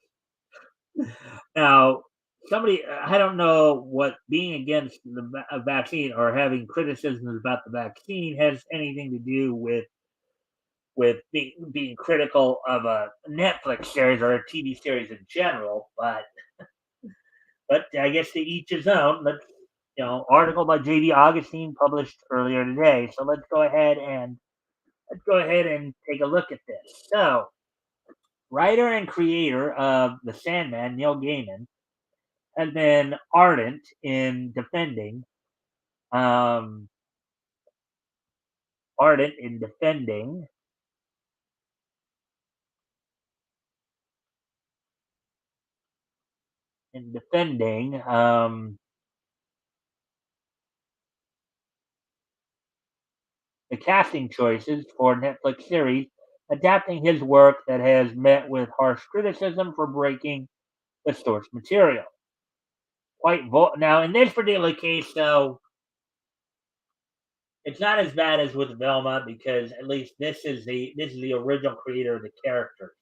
S1: Now, I don't know what being against a vaccine or having criticisms about the vaccine has anything to do with being critical of a Netflix series or a TV series in general, but I guess to each his own. Article by J.B. Augustine published earlier today. So let's go ahead and take a look at this. So, writer and creator of The Sandman, Neil Gaiman, has been um, ardent in defending the casting choices for Netflix series, adapting his work that has met with harsh criticism for breaking the source material. Now, in this particular case, though, it's not as bad as with Velma because at least this is the original creator of the character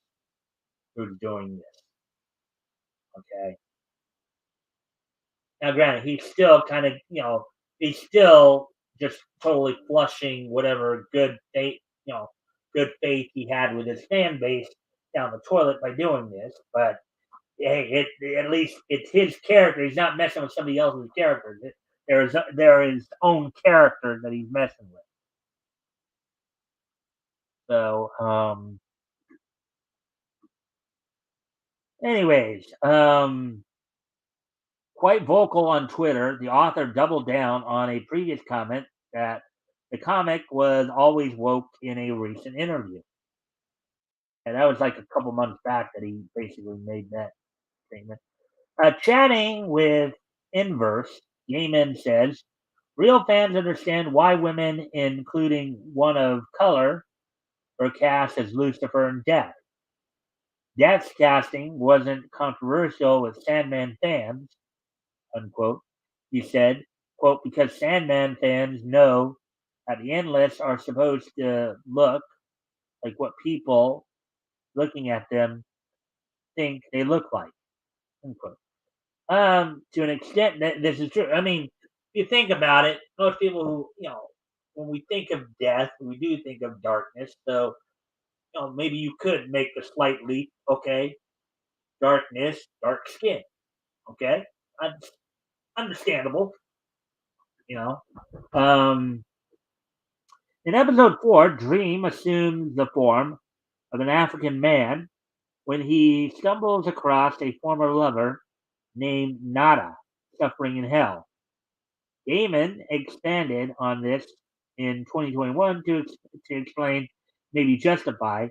S1: who's doing this. Okay. Now, granted, he's still kind of he's still just totally flushing whatever good faith he had with his fan base down the toilet by doing this. But hey, at least it's his character. He's not messing with somebody else's character. There is his own character that he's messing with. So, anyways, quite vocal on Twitter, the author doubled down on a previous comment that the comic was always woke in a recent interview. And that was like a couple months back that he basically made that statement. Chatting with Inverse, Gaiman says, real fans understand why women, including one of color, were cast as Lucifer and Death. Death's casting wasn't controversial with Sandman fans, unquote. He said, quote, because Sandman fans know that the endless are supposed to look like what people looking at them think they look like, unquote. To an extent that this is true. I mean, if you think about it, most people when we think of death, we do think of darkness. So, maybe you could make the slight leap. Okay, darkness, dark skin. Okay, understandable. You know, um, in episode 4, Dream assumes the form of an African man when he stumbles across a former lover named Nada, suffering in hell. Gaiman expanded on this in 2021 to explain, maybe justify,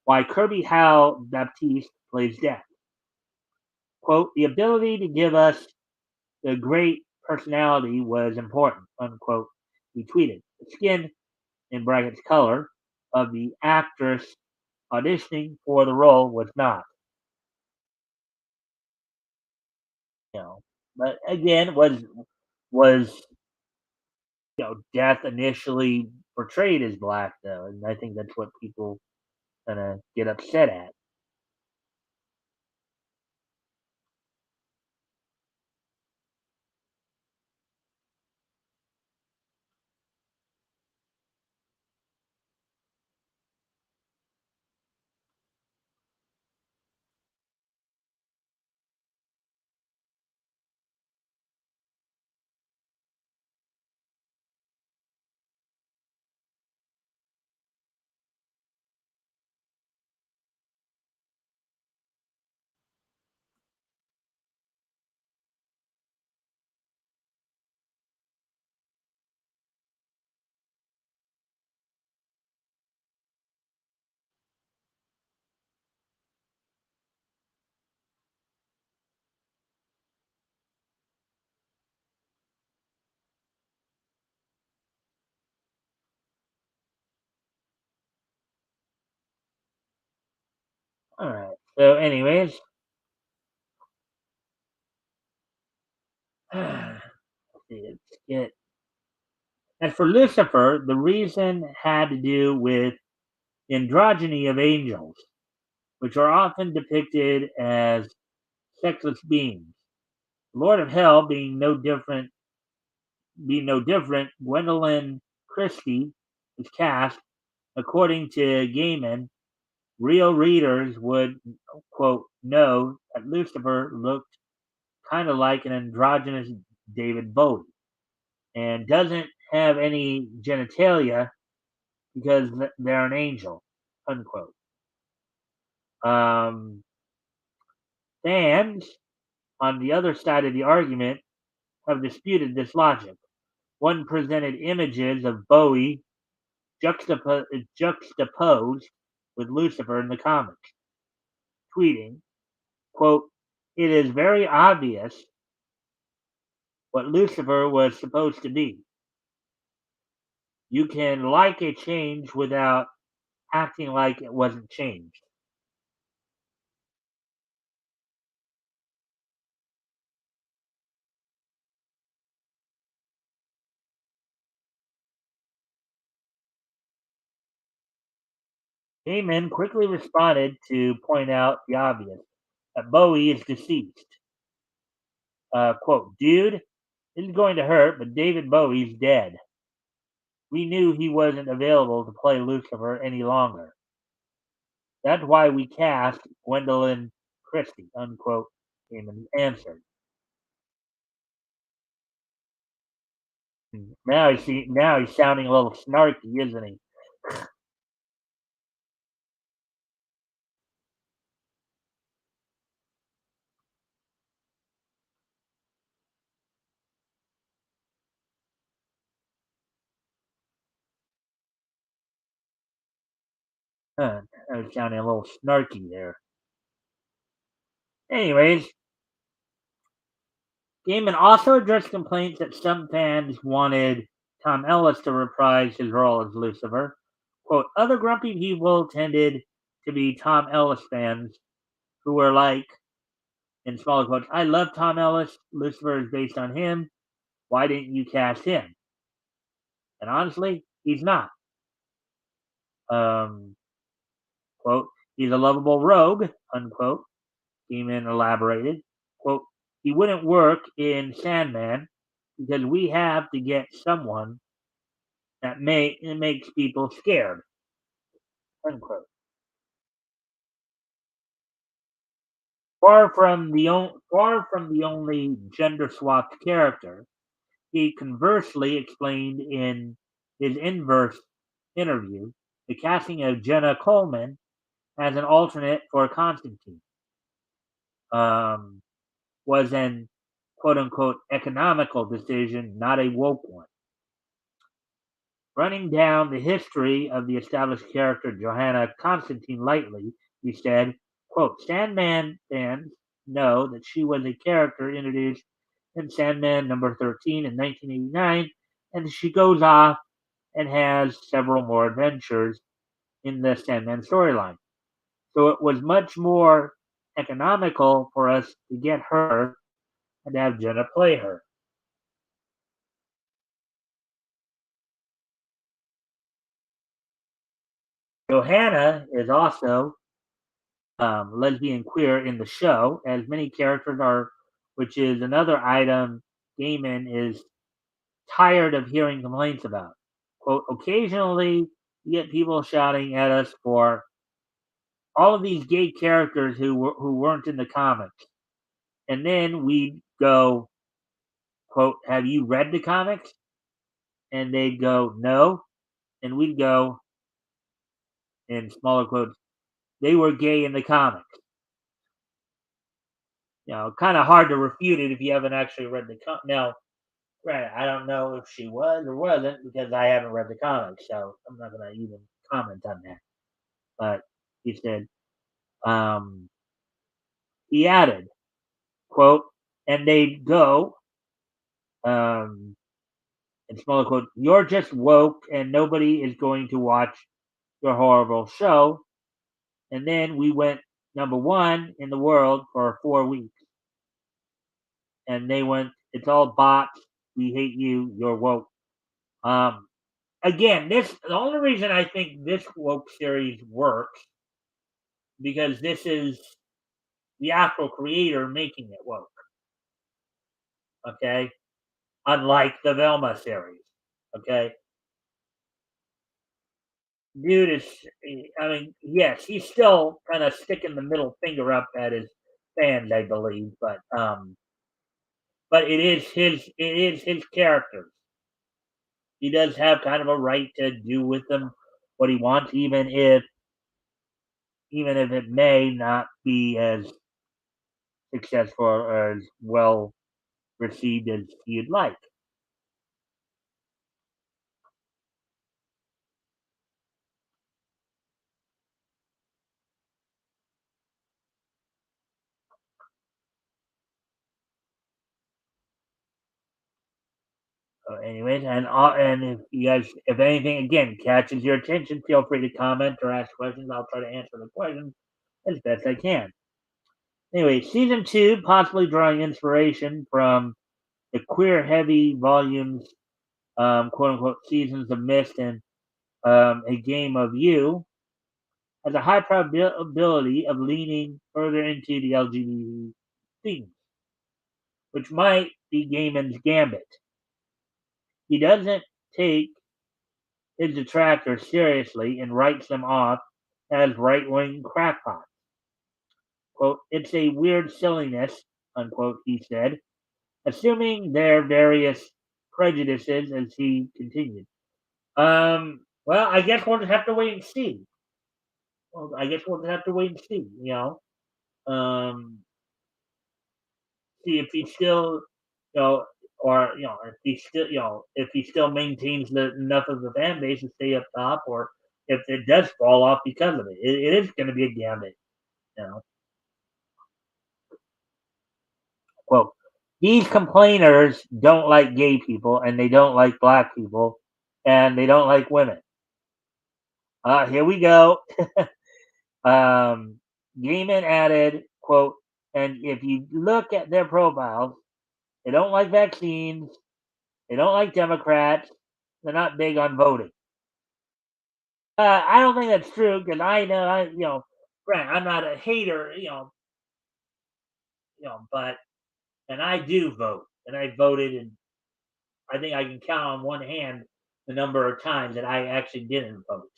S1: why Kirby Howe Baptiste plays Death. Quote, the ability to give us the great personality was important, unquote, he tweeted. The skin, in brackets color, of the actress auditioning for the role was not. You know, but again, was Death initially portrayed as black though, and I think that's what people kind of get upset at. All right. So, anyways, let's it. And for Lucifer, the reason had to do with androgyny of angels, which are often depicted as sexless beings. Lord of Hell being no different, Gwendolyn Christie was cast. According to Gaiman, real readers would, quote, know that Lucifer looked kind of like an androgynous David Bowie and doesn't have any genitalia because they're an angel, unquote. Um, Fans on the other side of the argument have disputed this logic. One presented images of Bowie juxtaposed with Lucifer in the comics, tweeting, quote, "It is very obvious what Lucifer was supposed to be. You can like a change without acting like it wasn't changed." Heyman quickly responded to point out the obvious, that Bowie is deceased. Quote, "Dude, this is going to hurt, but David Bowie's dead. We knew he wasn't available to play Lucifer any longer. That's why we cast Gwendolyn Christie," unquote, Heyman answered. Now he's sounding a little snarky, isn't he? He's sounding a little snarky there. Anyways, Gaiman also addressed complaints that some fans wanted Tom Ellis to reprise his role as Lucifer. Quote, "Other grumpy people tended to be Tom Ellis fans who were like, in smaller quotes, 'I love Tom Ellis. Lucifer is based on him. Why didn't you cast him?' And honestly, he's not. Um, quote, 'He's a lovable rogue,' unquote," Gaiman elaborated. Quote, "He wouldn't work in Sandman because we have to get someone that makes people scared," unquote. Far from the only gender swapped character, he conversely explained in his inverse interview the casting of Jenna Coleman as an alternate for Constantine um, was an quote unquote economical decision, not a woke one. Running down the history of the established character Johanna Constantine lightly, he said, quote, "Sandman fans know that she was a character introduced in Sandman number 13 in 1989, and she goes off and has several more adventures in the Sandman storyline. So it was much more economical for us to get her and have Jenna play her." Johanna is also lesbian queer in the show, as many characters are, which is another item Gaiman is tired of hearing complaints about. Quote, "Occasionally, you get people shouting at us for all of these gay characters who weren't in the comics. And then we go, quote, 'Have you read the comics?' And they'd go, 'No.' And we'd go, in smaller quotes, 'They were gay in the comics.'" Kind of hard to refute it if you haven't actually read the comic. Now, right, I don't know if she was or wasn't because I haven't read the comics, so I'm not going to even comment on that. But he said, um, he added, quote, "And they'd go, um, in smaller quotes, 'You're just woke and nobody is going to watch your horrible show.' And then we went number one in the world for 4 weeks. And they went, 'It's all bots. we hate you, you're woke. Um, Again, this the only reason I think this woke series works because this is the actual creator making it woke. Okay, unlike the Velma series. Okay, dude is. I mean, yes, he's still kind of sticking the middle finger up at his fans, I believe, but it is his characters. He does have kind of a right to do with them what he wants, even if it may not be as successful or as well received as you'd like. So anyways, and if you guys, if anything again catches your attention, feel free to comment or ask questions. I'll try to answer the questions as best I can. Anyway, season two, possibly drawing inspiration from the queer heavy volumes, quote unquote, seasons of Mist and A Game of You, has a high probability of leaning further into the LGBT themes, which might be Gaiman's gambit. He doesn't take his detractors seriously and writes them off as right wing crackpots. Quote, it's a weird silliness, unquote, he said, assuming their various prejudices as he continued. Well, I guess we'll just have to wait and see. Well, I guess we'll just have to wait and see, see if he still, or if he still, if he still maintains enough of the fan base to stay up top, or if it does fall off because of it. It is going to be a gambit, you know. Quote: These complainers don't like gay people, and they don't like black people, and they don't like women. Here we go. Gaiman added, quote, and if you look at their profiles, they don't like vaccines, they don't like Democrats, they're not big on voting. I don't think that's true because I know, Brent, I'm not a hater, but and I do vote, and I voted, and I think I can count on one hand the number of times that I actually didn't vote.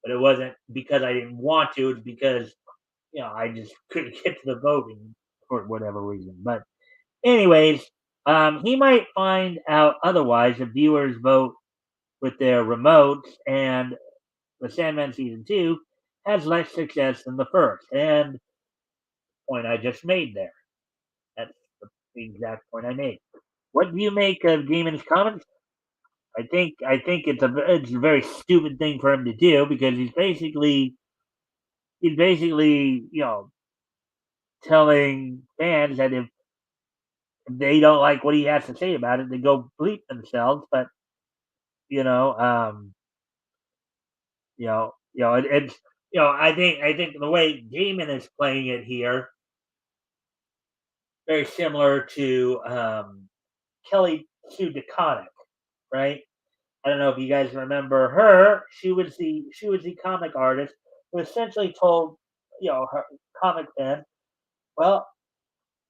S1: But it wasn't because I didn't want to; it's because I just couldn't get to the voting for whatever reason. But anyways, he might find out otherwise if viewers vote with their remotes, and the Sandman season two has less success than the first. And point I just made there. That's the exact point I made. What do you make of Gaiman's comments? I think it's a very stupid thing for him to do because he's basically telling fans that if they don't like what he has to say about it, they go bleep themselves. But you know, um, it's I think the way Gaiman is playing it here very similar to Kelly Sue DeConnick, right? I don't know if you guys remember her. She was the comic artist who essentially told her comic fan, well,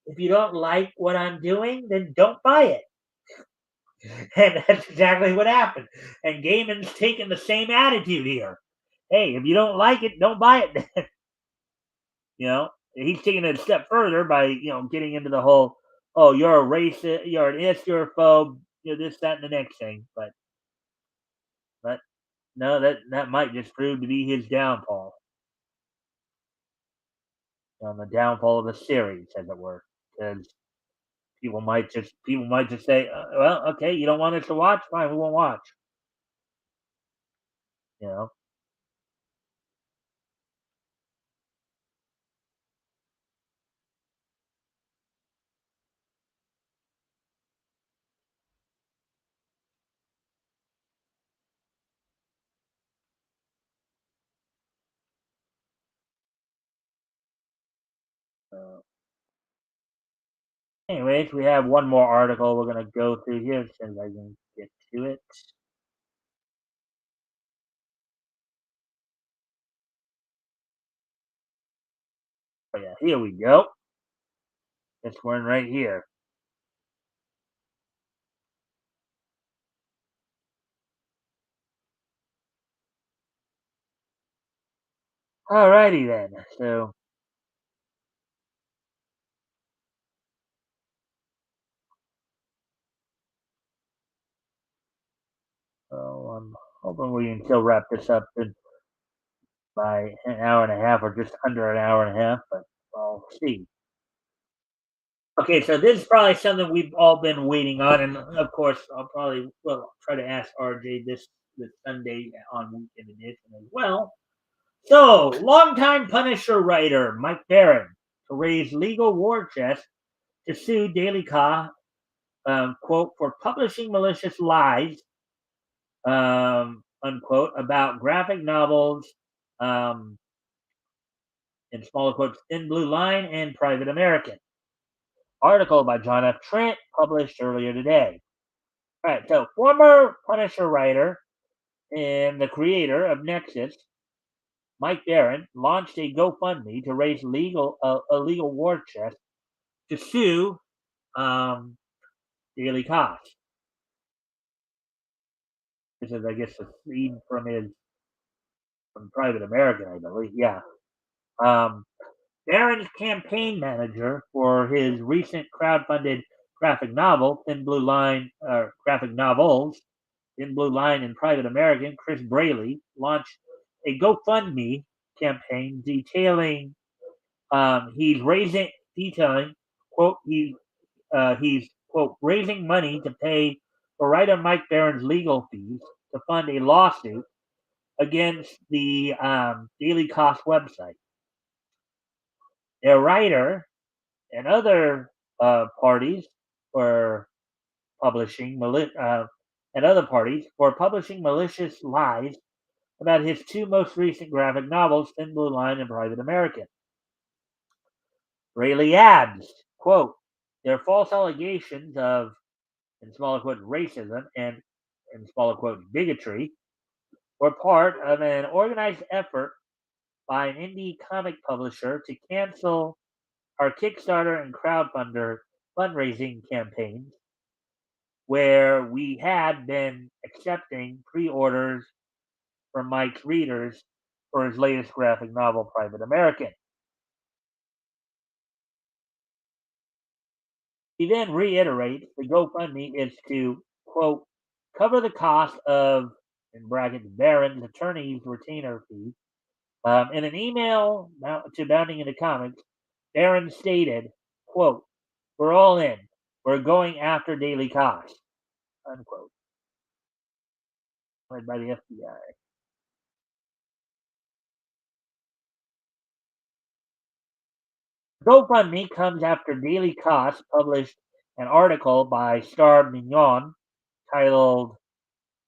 S1: if you don't like what I'm doing, then don't buy it. And that's exactly what happened. And Gaiman's taking the same attitude here. Hey, if you don't like it, don't buy it. He's taking it a step further by getting into the whole, oh, you're a racist, you're an ist, you're a phobe, this, that, and the next thing. But no, that might just prove to be his downfall, the downfall of the series, as it were, because people might just say, well, okay, you don't want us to watch, fine, we won't watch. You know, uh, Anyways, we have one more article we're going to go through here as soon as I can get to it. Oh, yeah, here we go. This one right here. Alrighty then. So I'm hoping we can still wrap this up by an hour and a half or just under an hour and a half, but I'll see. Okay, so this is probably something we've all been waiting on, and of course, I'll probably try to ask RJ this Sunday on Weekend Edition as well. So, longtime Punisher writer Mike Barron to raise legal war chest to sue Daily Ka, quote, for publishing malicious lies, unquote, about graphic novels, um, in smaller quotes, Thin Blue Line and Private American. Article by John F. Trent, published earlier today. All right, so former Punisher writer and the creator of Nexus, Mike Barron, launched a GoFundMe to raise a legal war chest to sue um, Daily Cost. This is, I guess, a scene from Private American, I believe. Yeah. Um, Barron's campaign manager for his recent crowdfunded graphic novel, Thin Blue Line, graphic novels, Thin Blue Line and Private American, Chris Braley, launched a GoFundMe campaign detailing, quote, he's, quote, raising money to pay for writer Mike Barron's legal fees to fund a lawsuit against the Daily Cost website. Their writer and other parties for publishing and other parties for publishing malicious lies about his two most recent graphic novels, Thin Blue Line and Private American. Rayleigh adds, quote, their false allegations of, in smaller quotes, racism and, in smaller quotes, bigotry were part of an organized effort by an indie comic publisher to cancel our Kickstarter and crowdfunder fundraising campaigns, where we had been accepting pre-orders from Mike's readers for his latest graphic novel, Private American. He then reiterates the GoFundMe is to, quote, cover the cost of, in brackets, Barron's attorney's retainer fee. In an email to Bounding into Comics, Barron stated, quote, we're all in. We're going after daily costs, unquote, led by the FBI. GoFundMe comes after Daily Cost published an article by Star Mignon titled,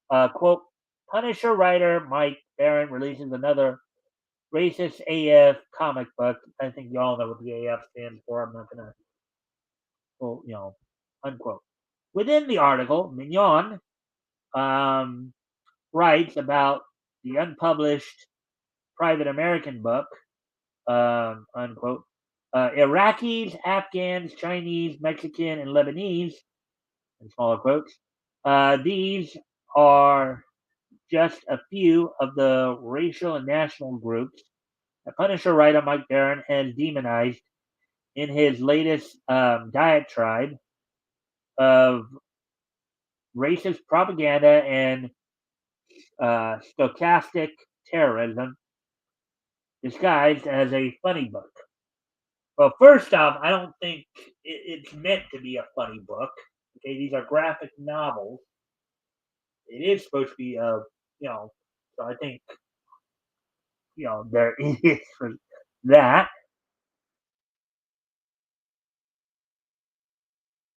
S1: quote, Punisher writer Mike Barron releases another racist AF comic book. I think you all know what the AF stands for. I'm not going to, unquote. Within the article, Mignon um, writes about the unpublished Private American book, unquote. Iraqis, Afghans, Chinese, Mexican, and Lebanese, in smaller quotes. These are just a few of the racial and national groups that Punisher writer Mike Barron has demonized in his latest diatribe of racist propaganda and stochastic terrorism disguised as a funny book. Well, first off, I don't think it's meant to be a funny book. Okay, these are graphic novels. It is supposed to be so I think there is for that.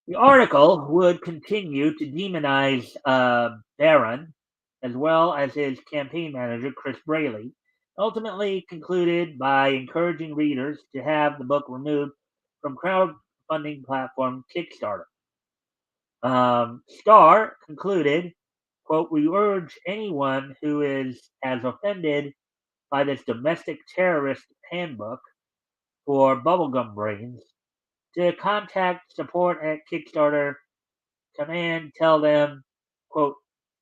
S1: The article would continue to demonize Barron as well as his campaign manager, Chris Braley, ultimately concluded by encouraging readers to have the book removed from crowdfunding platform Kickstarter. Starr concluded, quote, "We urge anyone who is as offended by this domestic terrorist handbook for bubblegum brains to contact support at Kickstarter command. Tell them, quote,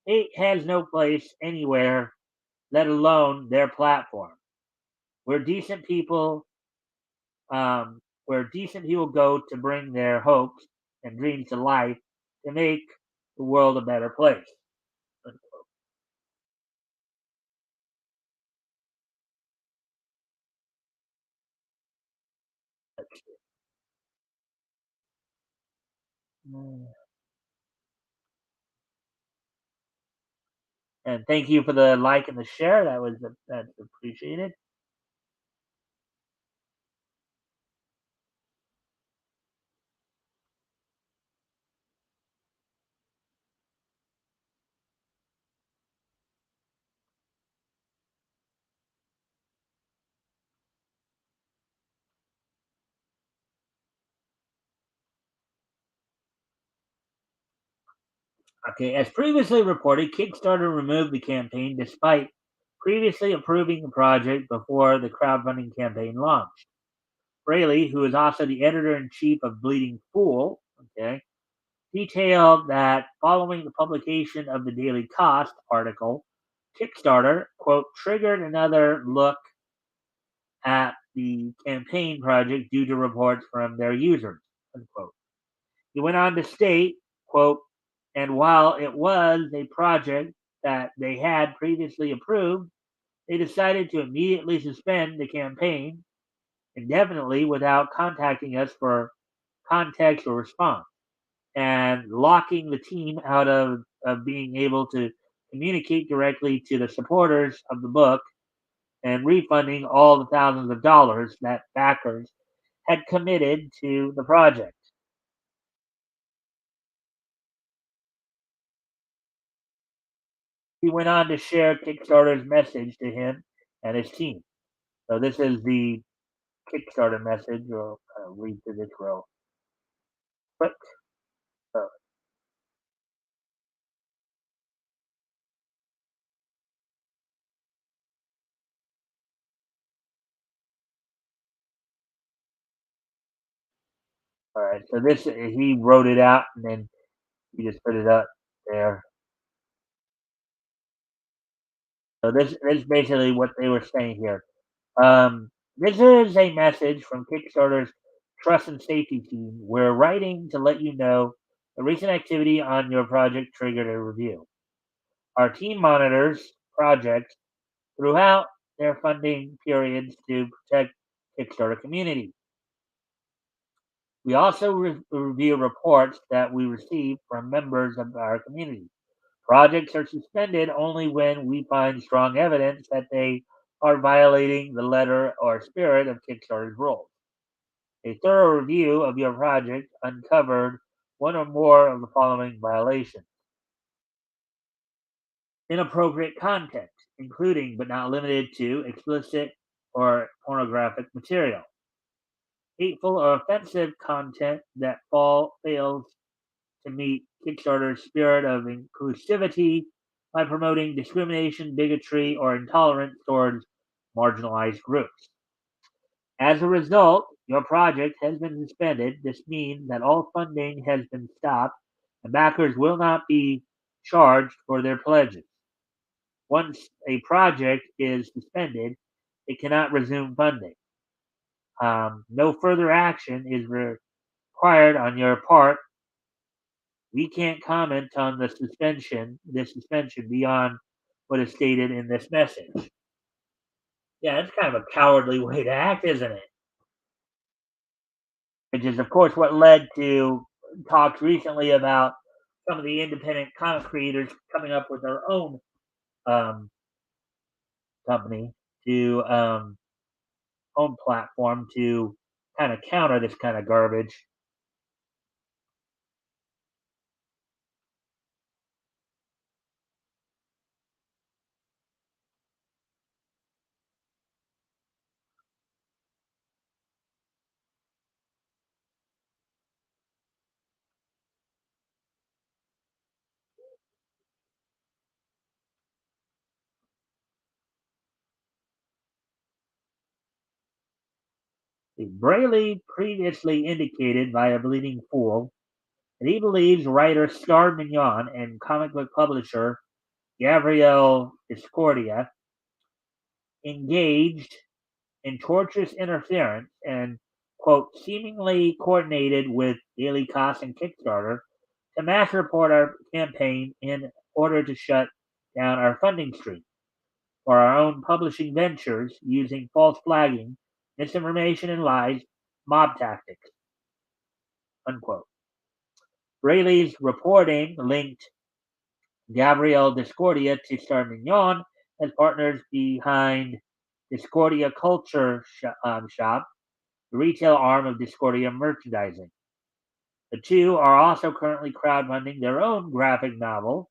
S1: hate has no place anywhere, let alone their platform. We're decent people, where decent people go to bring their hopes and dreams to life to make the world a better place." And thank you for the like and the share. That's appreciated. Okay, as previously reported, Kickstarter removed the campaign despite previously approving the project before the crowdfunding campaign launched. Braley, who is also the editor in chief of Bleeding Fool, okay, detailed that following the publication of the Daily Cost article, Kickstarter, quote, triggered another look at the campaign project due to reports from their users, unquote. He went on to state, quote, and while it was a project that they had previously approved, they decided to immediately suspend the campaign indefinitely without contacting us for context or response, and locking the team out of being able to communicate directly to the supporters of the book and refunding all the thousands of dollars that backers had committed to the project. He went on to share Kickstarter's message to him and his team. So this is the Kickstarter message. I'll read through this real quick. So, all right. So this he wrote it out and then he just put it up there. So this is basically what they were saying here. This is a message from Kickstarter's trust and safety team. We're writing to let you know the recent activity on your project triggered a review. Our team monitors projects throughout their funding periods to protect Kickstarter community. We also review reports that we receive from members of our community. Projects are suspended only when we find strong evidence that they are violating the letter or spirit of Kickstarter's rules. A thorough review of your project uncovered one or more of the following violations: inappropriate content, including but not limited to explicit or pornographic material, hateful or offensive content that fails to meet Kickstarter's spirit of inclusivity by promoting discrimination, bigotry, or intolerance towards marginalized groups. As a result, your project has been suspended. This means that all funding has been stopped and backers will not be charged for their pledges. Once a project is suspended, it cannot resume funding. No further action is required on your part. We can't comment on this suspension beyond what is stated in this message. Yeah, it's kind of a cowardly way to act, isn't it? Which is, of course, what led to talks recently about some of the independent comic creators coming up with their own um, company to own platform to kind of counter this kind of garbage. Braley previously indicated via Bleeding Fool that he believes writer Star Mignon and comic book publisher Gabrielle Discordia engaged in torturous interference and, quote, seemingly coordinated with Daily Kos and Kickstarter to mass report our campaign in order to shut down our funding stream for our own publishing ventures using false flagging, misinformation, and lies, mob tactics, unquote. Braley's reporting linked Gabrielle Discordia to Star Mignon as partners behind Discordia Shop, the retail arm of Discordia Merchandising. The two are also currently crowdfunding their own graphic novel,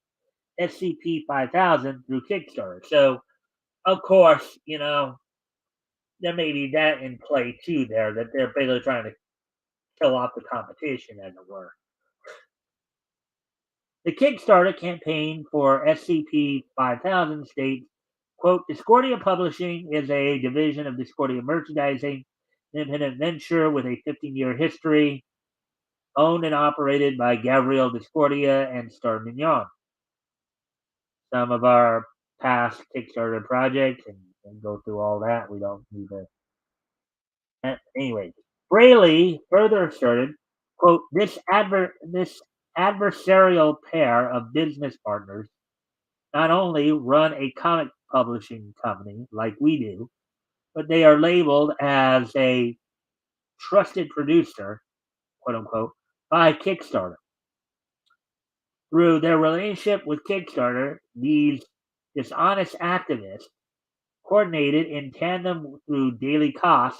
S1: SCP-5000, through Kickstarter. So, of course, there may be that in play too there, that they're basically trying to kill off the competition, as it were. The Kickstarter campaign for SCP-5000 states, quote, Discordia Publishing is a division of Discordia Merchandising, an independent venture with a 15-year history, owned and operated by Gabrielle Discordia and Star Mignon. Some of our past Kickstarter projects, and go through all that. We don't need to. Anyway, Braley further asserted, quote, this adversarial pair of business partners not only run a comic publishing company like we do, but they are labeled as a trusted producer, quote unquote, by Kickstarter. Through their relationship with Kickstarter, these dishonest activists coordinated in tandem through Daily Kos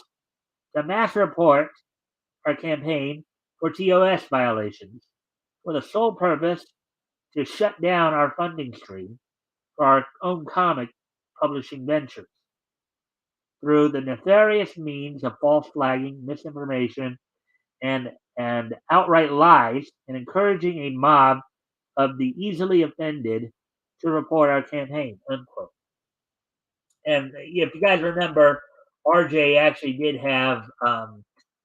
S1: to mass report our campaign for TOS violations for the sole purpose to shut down our funding stream for our own comic publishing ventures. Through the nefarious means of false flagging, misinformation, and outright lies, and encouraging a mob of the easily offended to report our campaign, unquote. And if you guys remember, RJ actually did have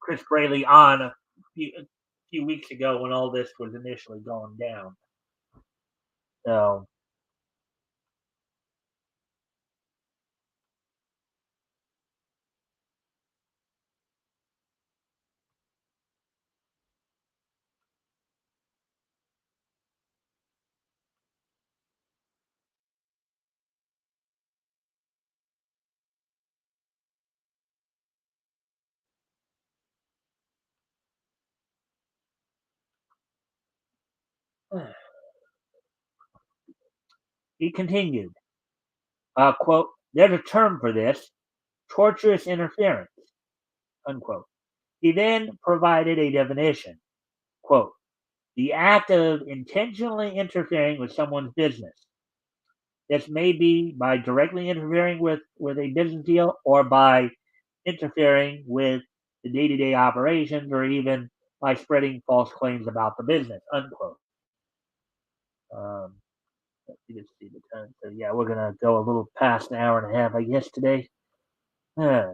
S1: Chris Braley on a few weeks ago when all this was initially going down. So, he continued, quote, there's a term for this, torturous interference, unquote. He then provided a definition, quote, the act of intentionally interfering with someone's business. This may be by directly interfering with a business deal or by interfering with the day-to-day operations or even by spreading false claims about the business, unquote. Um, let's see the time. So yeah, we're gonna go a little past an hour and a half, I guess, today. Huh.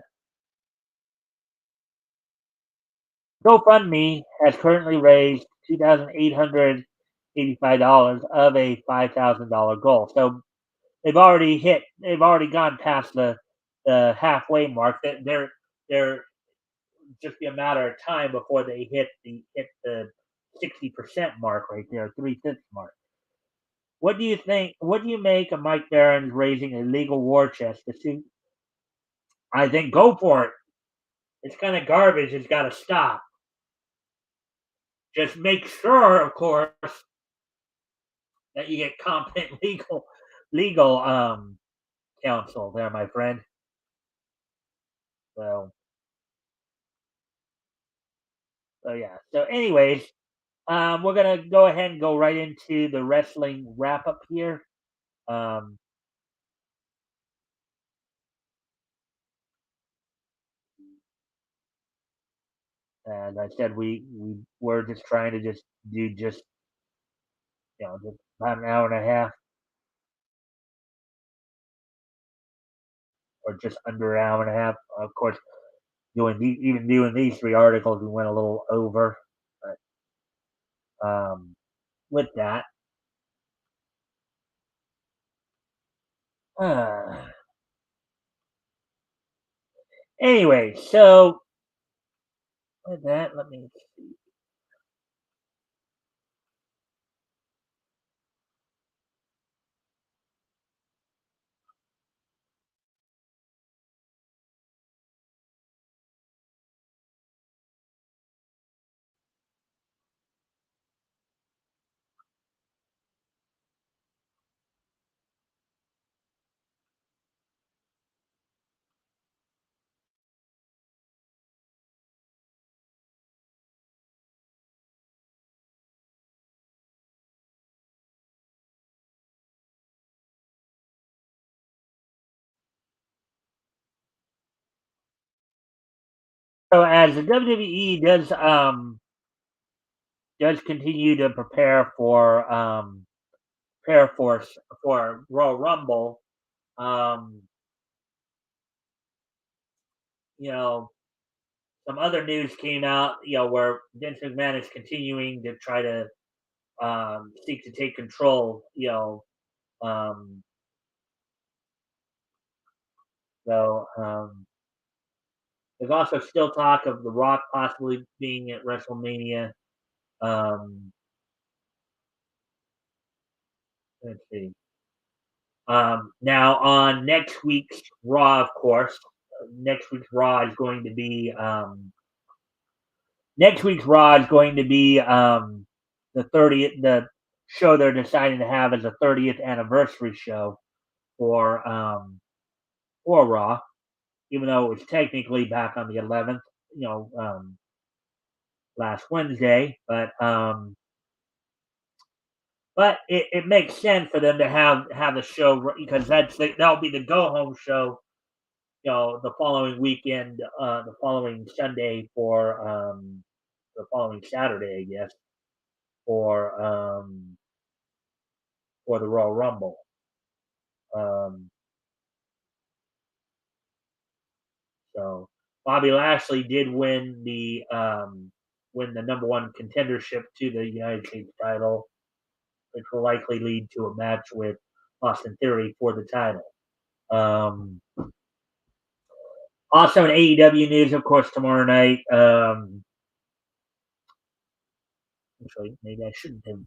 S1: GoFundMe has currently raised $2,885 of a $5,000 goal. So they've already gone past the halfway mark. They're just be a matter of time before they hit the 60% mark right there, 3/5 mark. What do you think? What do you make of Mike Barron's raising a legal war chest to sue? I think go for it. It's kind of garbage. It's got to stop. Just make sure, of course, that you get competent legal counsel there, my friend. So yeah. So anyways, we're gonna go ahead and go right into the wrestling wrap up here. Um, as I said, we were just trying to just do just about an hour and a half or just under an hour and a half. Of course, even doing these three articles, we went a little over. But with that, uh, anyway, so with that, let me. So as the WWE does continue to prepare for Royal Rumble, um, you know, some other news came out, where Vince McMahon is continuing to try to seek to take control. Um, so there's also still talk of The Rock possibly being at WrestleMania. Um, let's see. Now on next week's Raw, of course, next week's Raw is going to be the 30th. The show they're deciding to have as a 30th anniversary show for Raw, even though it was technically back on the 11th, last Wednesday. But it makes sense for them to have a show because that'll be the go home show. The following weekend, the following Sunday the following Saturday, I guess, for the Royal Rumble. Um, so Bobby Lashley did win the number one contendership to the United States title, which will likely lead to a match with Austin Theory for the title. Also in AEW news, of course, tomorrow night. Actually, maybe I shouldn't have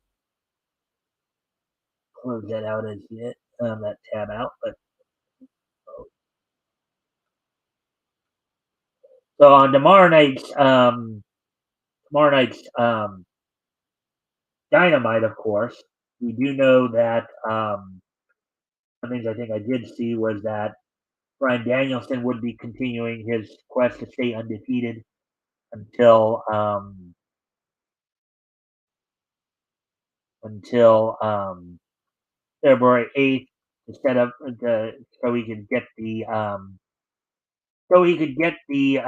S1: closed that out as yet. That tab out, but so on tomorrow night's Dynamite, of course, we do know that one of the things I think I did see was that Bryan Danielson would be continuing his quest to stay undefeated until until February 8th to set up the so he could get the so he could get the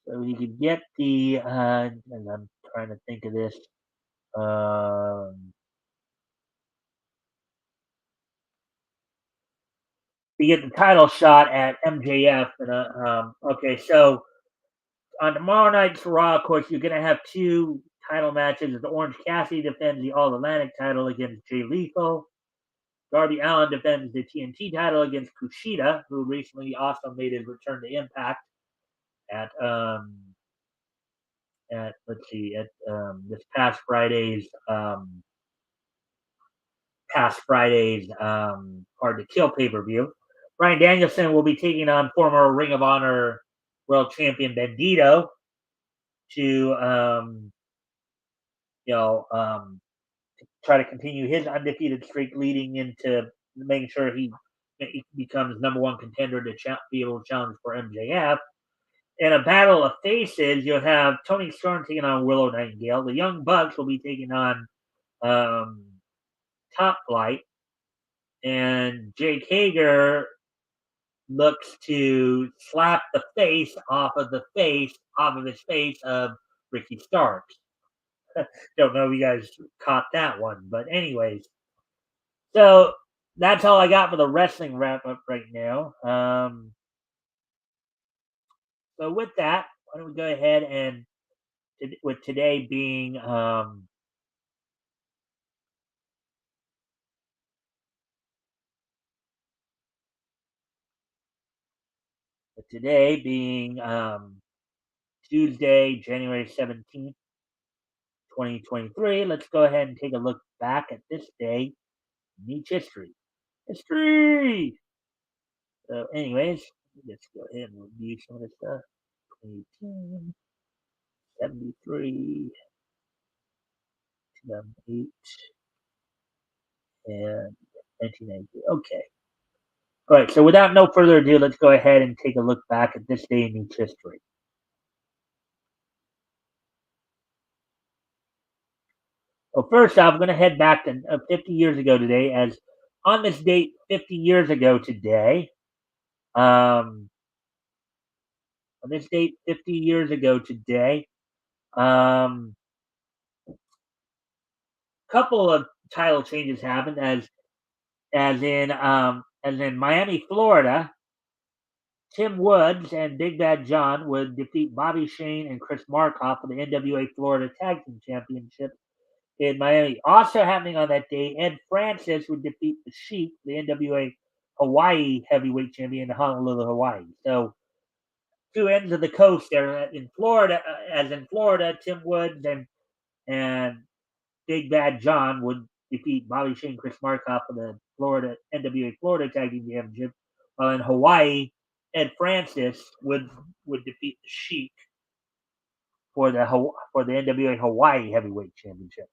S1: so he could get the and I'm trying to think of this um to get the title shot at MJF. And okay, so on tomorrow night's Raw, of course, you're gonna have two title matches. The Orange Cassidy defends the All Atlantic title against Jay Lethal. Darby Allin defends the TNT title against Kushida, who recently also made his return to Impact at this past Friday's Hard to Kill pay per view. Bryan Danielson will be taking on former Ring of Honor World Champion Bandito to you know try to continue his undefeated streak, leading into making sure he becomes number one contender to be able to challenge for MJF. In a battle of faces, you'll have Tony Storm taking on Willow Nightingale. The Young Bucks will be taking on um, Top Flight, and Jake Hager looks to slap the face off of his face of Ricky Starks. Don't know if you guys caught that one, but anyways, so that's all I got for the wrestling wrap up right now. So with that, why don't we go ahead and with today being Tuesday, January 17th, 2023. Let's go ahead and take a look back at this day in each history. History! So, anyways, let's go ahead and review some of this stuff. 2018, 73, 2008, and 1993. Okay. All right. So, without no further ado, let's go ahead and take a look back at this day in each history. Well, first off, I'm going to head back to 50 years ago today, as on this date, 50 years ago today, um, on this date, 50 years ago today, um, couple of title changes happened, as in Miami, Florida. Tim Woods and Big Bad John would defeat Bobby Shane and Chris Markoff for the NWA Florida Tag Team Championship in Miami. Also happening on that day, Ed Francis would defeat the Sheik, the NWA Hawaii Heavyweight Champion in Honolulu, Hawaii. So two ends of the coast there in Florida. As in Florida, Tim Woods and Big Bad John would defeat Bobby Shane, Chris Markoff for the Florida NWA Florida Tag Team Championship. While in Hawaii, Ed Francis would defeat the Sheik for the NWA Hawaii Heavyweight Championship.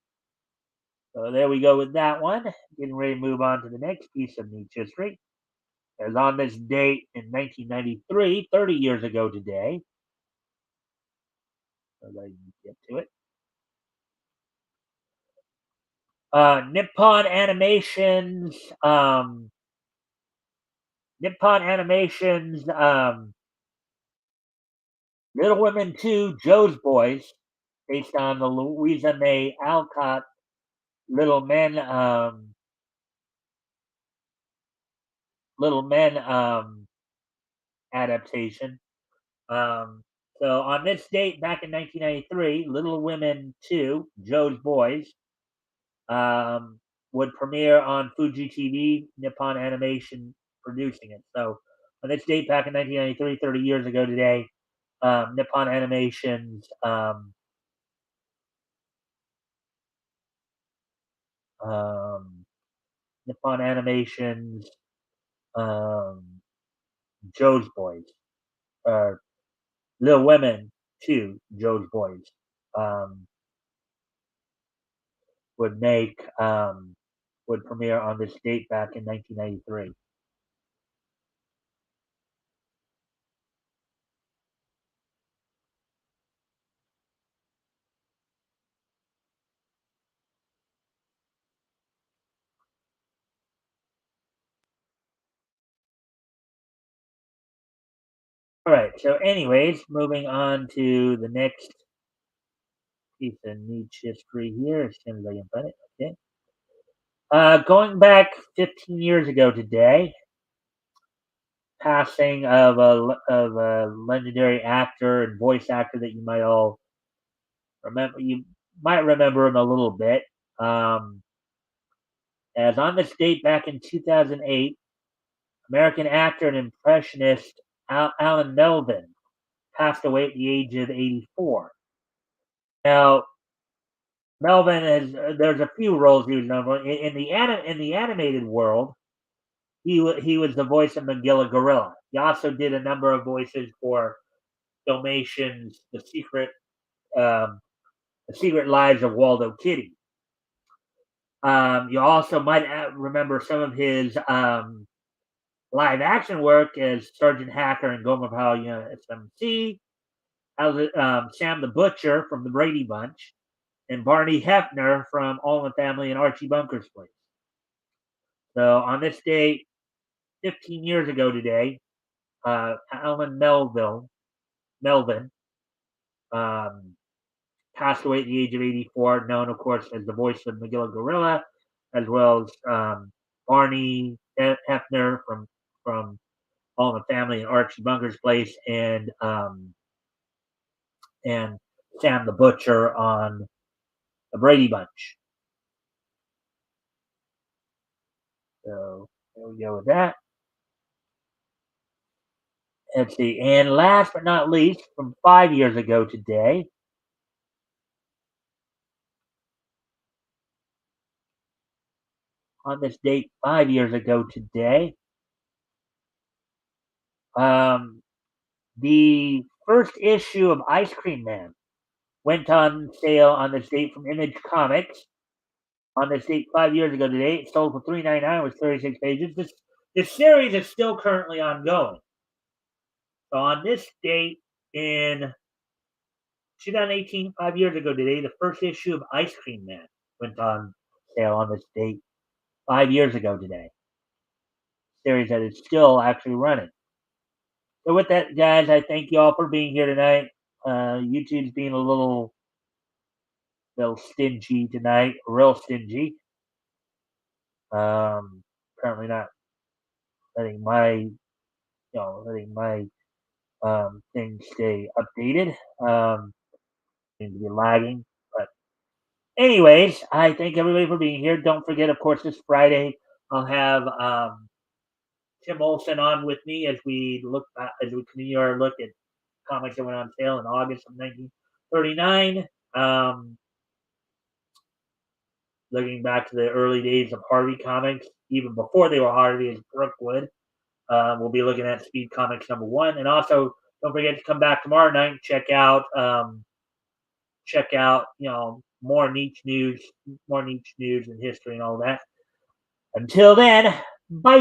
S1: So there we go with that one. Getting ready to move on to the next piece of news history. As on this date in 1993, 30 years ago today, as I get to it, Nippon Animations, Nippon Animations, Little Women 2, Joe's Boys, based on the Louisa May Alcott Little Men, Little Men adaptation. Um, so on this date, back in 1993, Little Women 2, Joe's Boys, um, would premiere on Fuji TV, Nippon Animation producing it. So on this date, back in 1993, 30 years ago today, Nippon Animations, um, Nippon Animations, um, Joe's Boys, or Little Women 2, Joe's Boys, um, would make would premiere on this date back in 1993. All right. So, anyways, moving on to the next piece of niche history here, as soon as I can find it. Okay. Going back 15 years ago today, passing of a legendary actor and voice actor that you might all remember. You might remember him a little bit. Um, as on this date back in 2008, American actor and impressionist Alan Melvin passed away at the age of 84. Now, Melvin is there's a few roles he was known for in the animated world. He was the voice of Magilla Gorilla. He also did a number of voices for Filmation's um, The Secret Lives of Waldo Kitty. You also might remember some of his live action work as Sergeant Hacker and Gomer Pyle SMC, Sam the Butcher from the Brady Bunch, and Barney Hefner from All in the Family and Archie Bunker's Place. So on this date, 15 years ago today, Alan Melvin, um, passed away at the age of 84, known, of course, as the voice of Magilla Gorilla, as well as Barney Hefner from All in the Family and Archie Bunker's Place, and Sam the Butcher on the Brady Bunch. So there we go with that. Let's see. And last but not least, from 5 years ago today, on this date 5 years ago today, um, the first issue of Ice Cream Man went on sale on this date from Image Comics. On this date 5 years ago today, it sold for $3.99 with 36 pages. This series is still currently ongoing. So on this date in 2018, 5 years ago today, the first issue of Ice Cream Man went on sale on this date 5 years ago today. Series that is still actually running. So with that, guys, I thank you all for being here tonight. YouTube's being a little stingy tonight, real stingy. Currently not letting my things stay updated. Seems to be lagging, but anyways, I thank everybody for being here. Don't forget, of course, this Friday I'll have Tim Olson on with me as we continue our look at comics that went on sale in August of 1939. Looking back to the early days of Harvey Comics, even before they were Harvey as Brookwood. We'll be looking at Speed Comics #1, and also don't forget to come back tomorrow night and check out more niche news and history and all that. Until then, bye.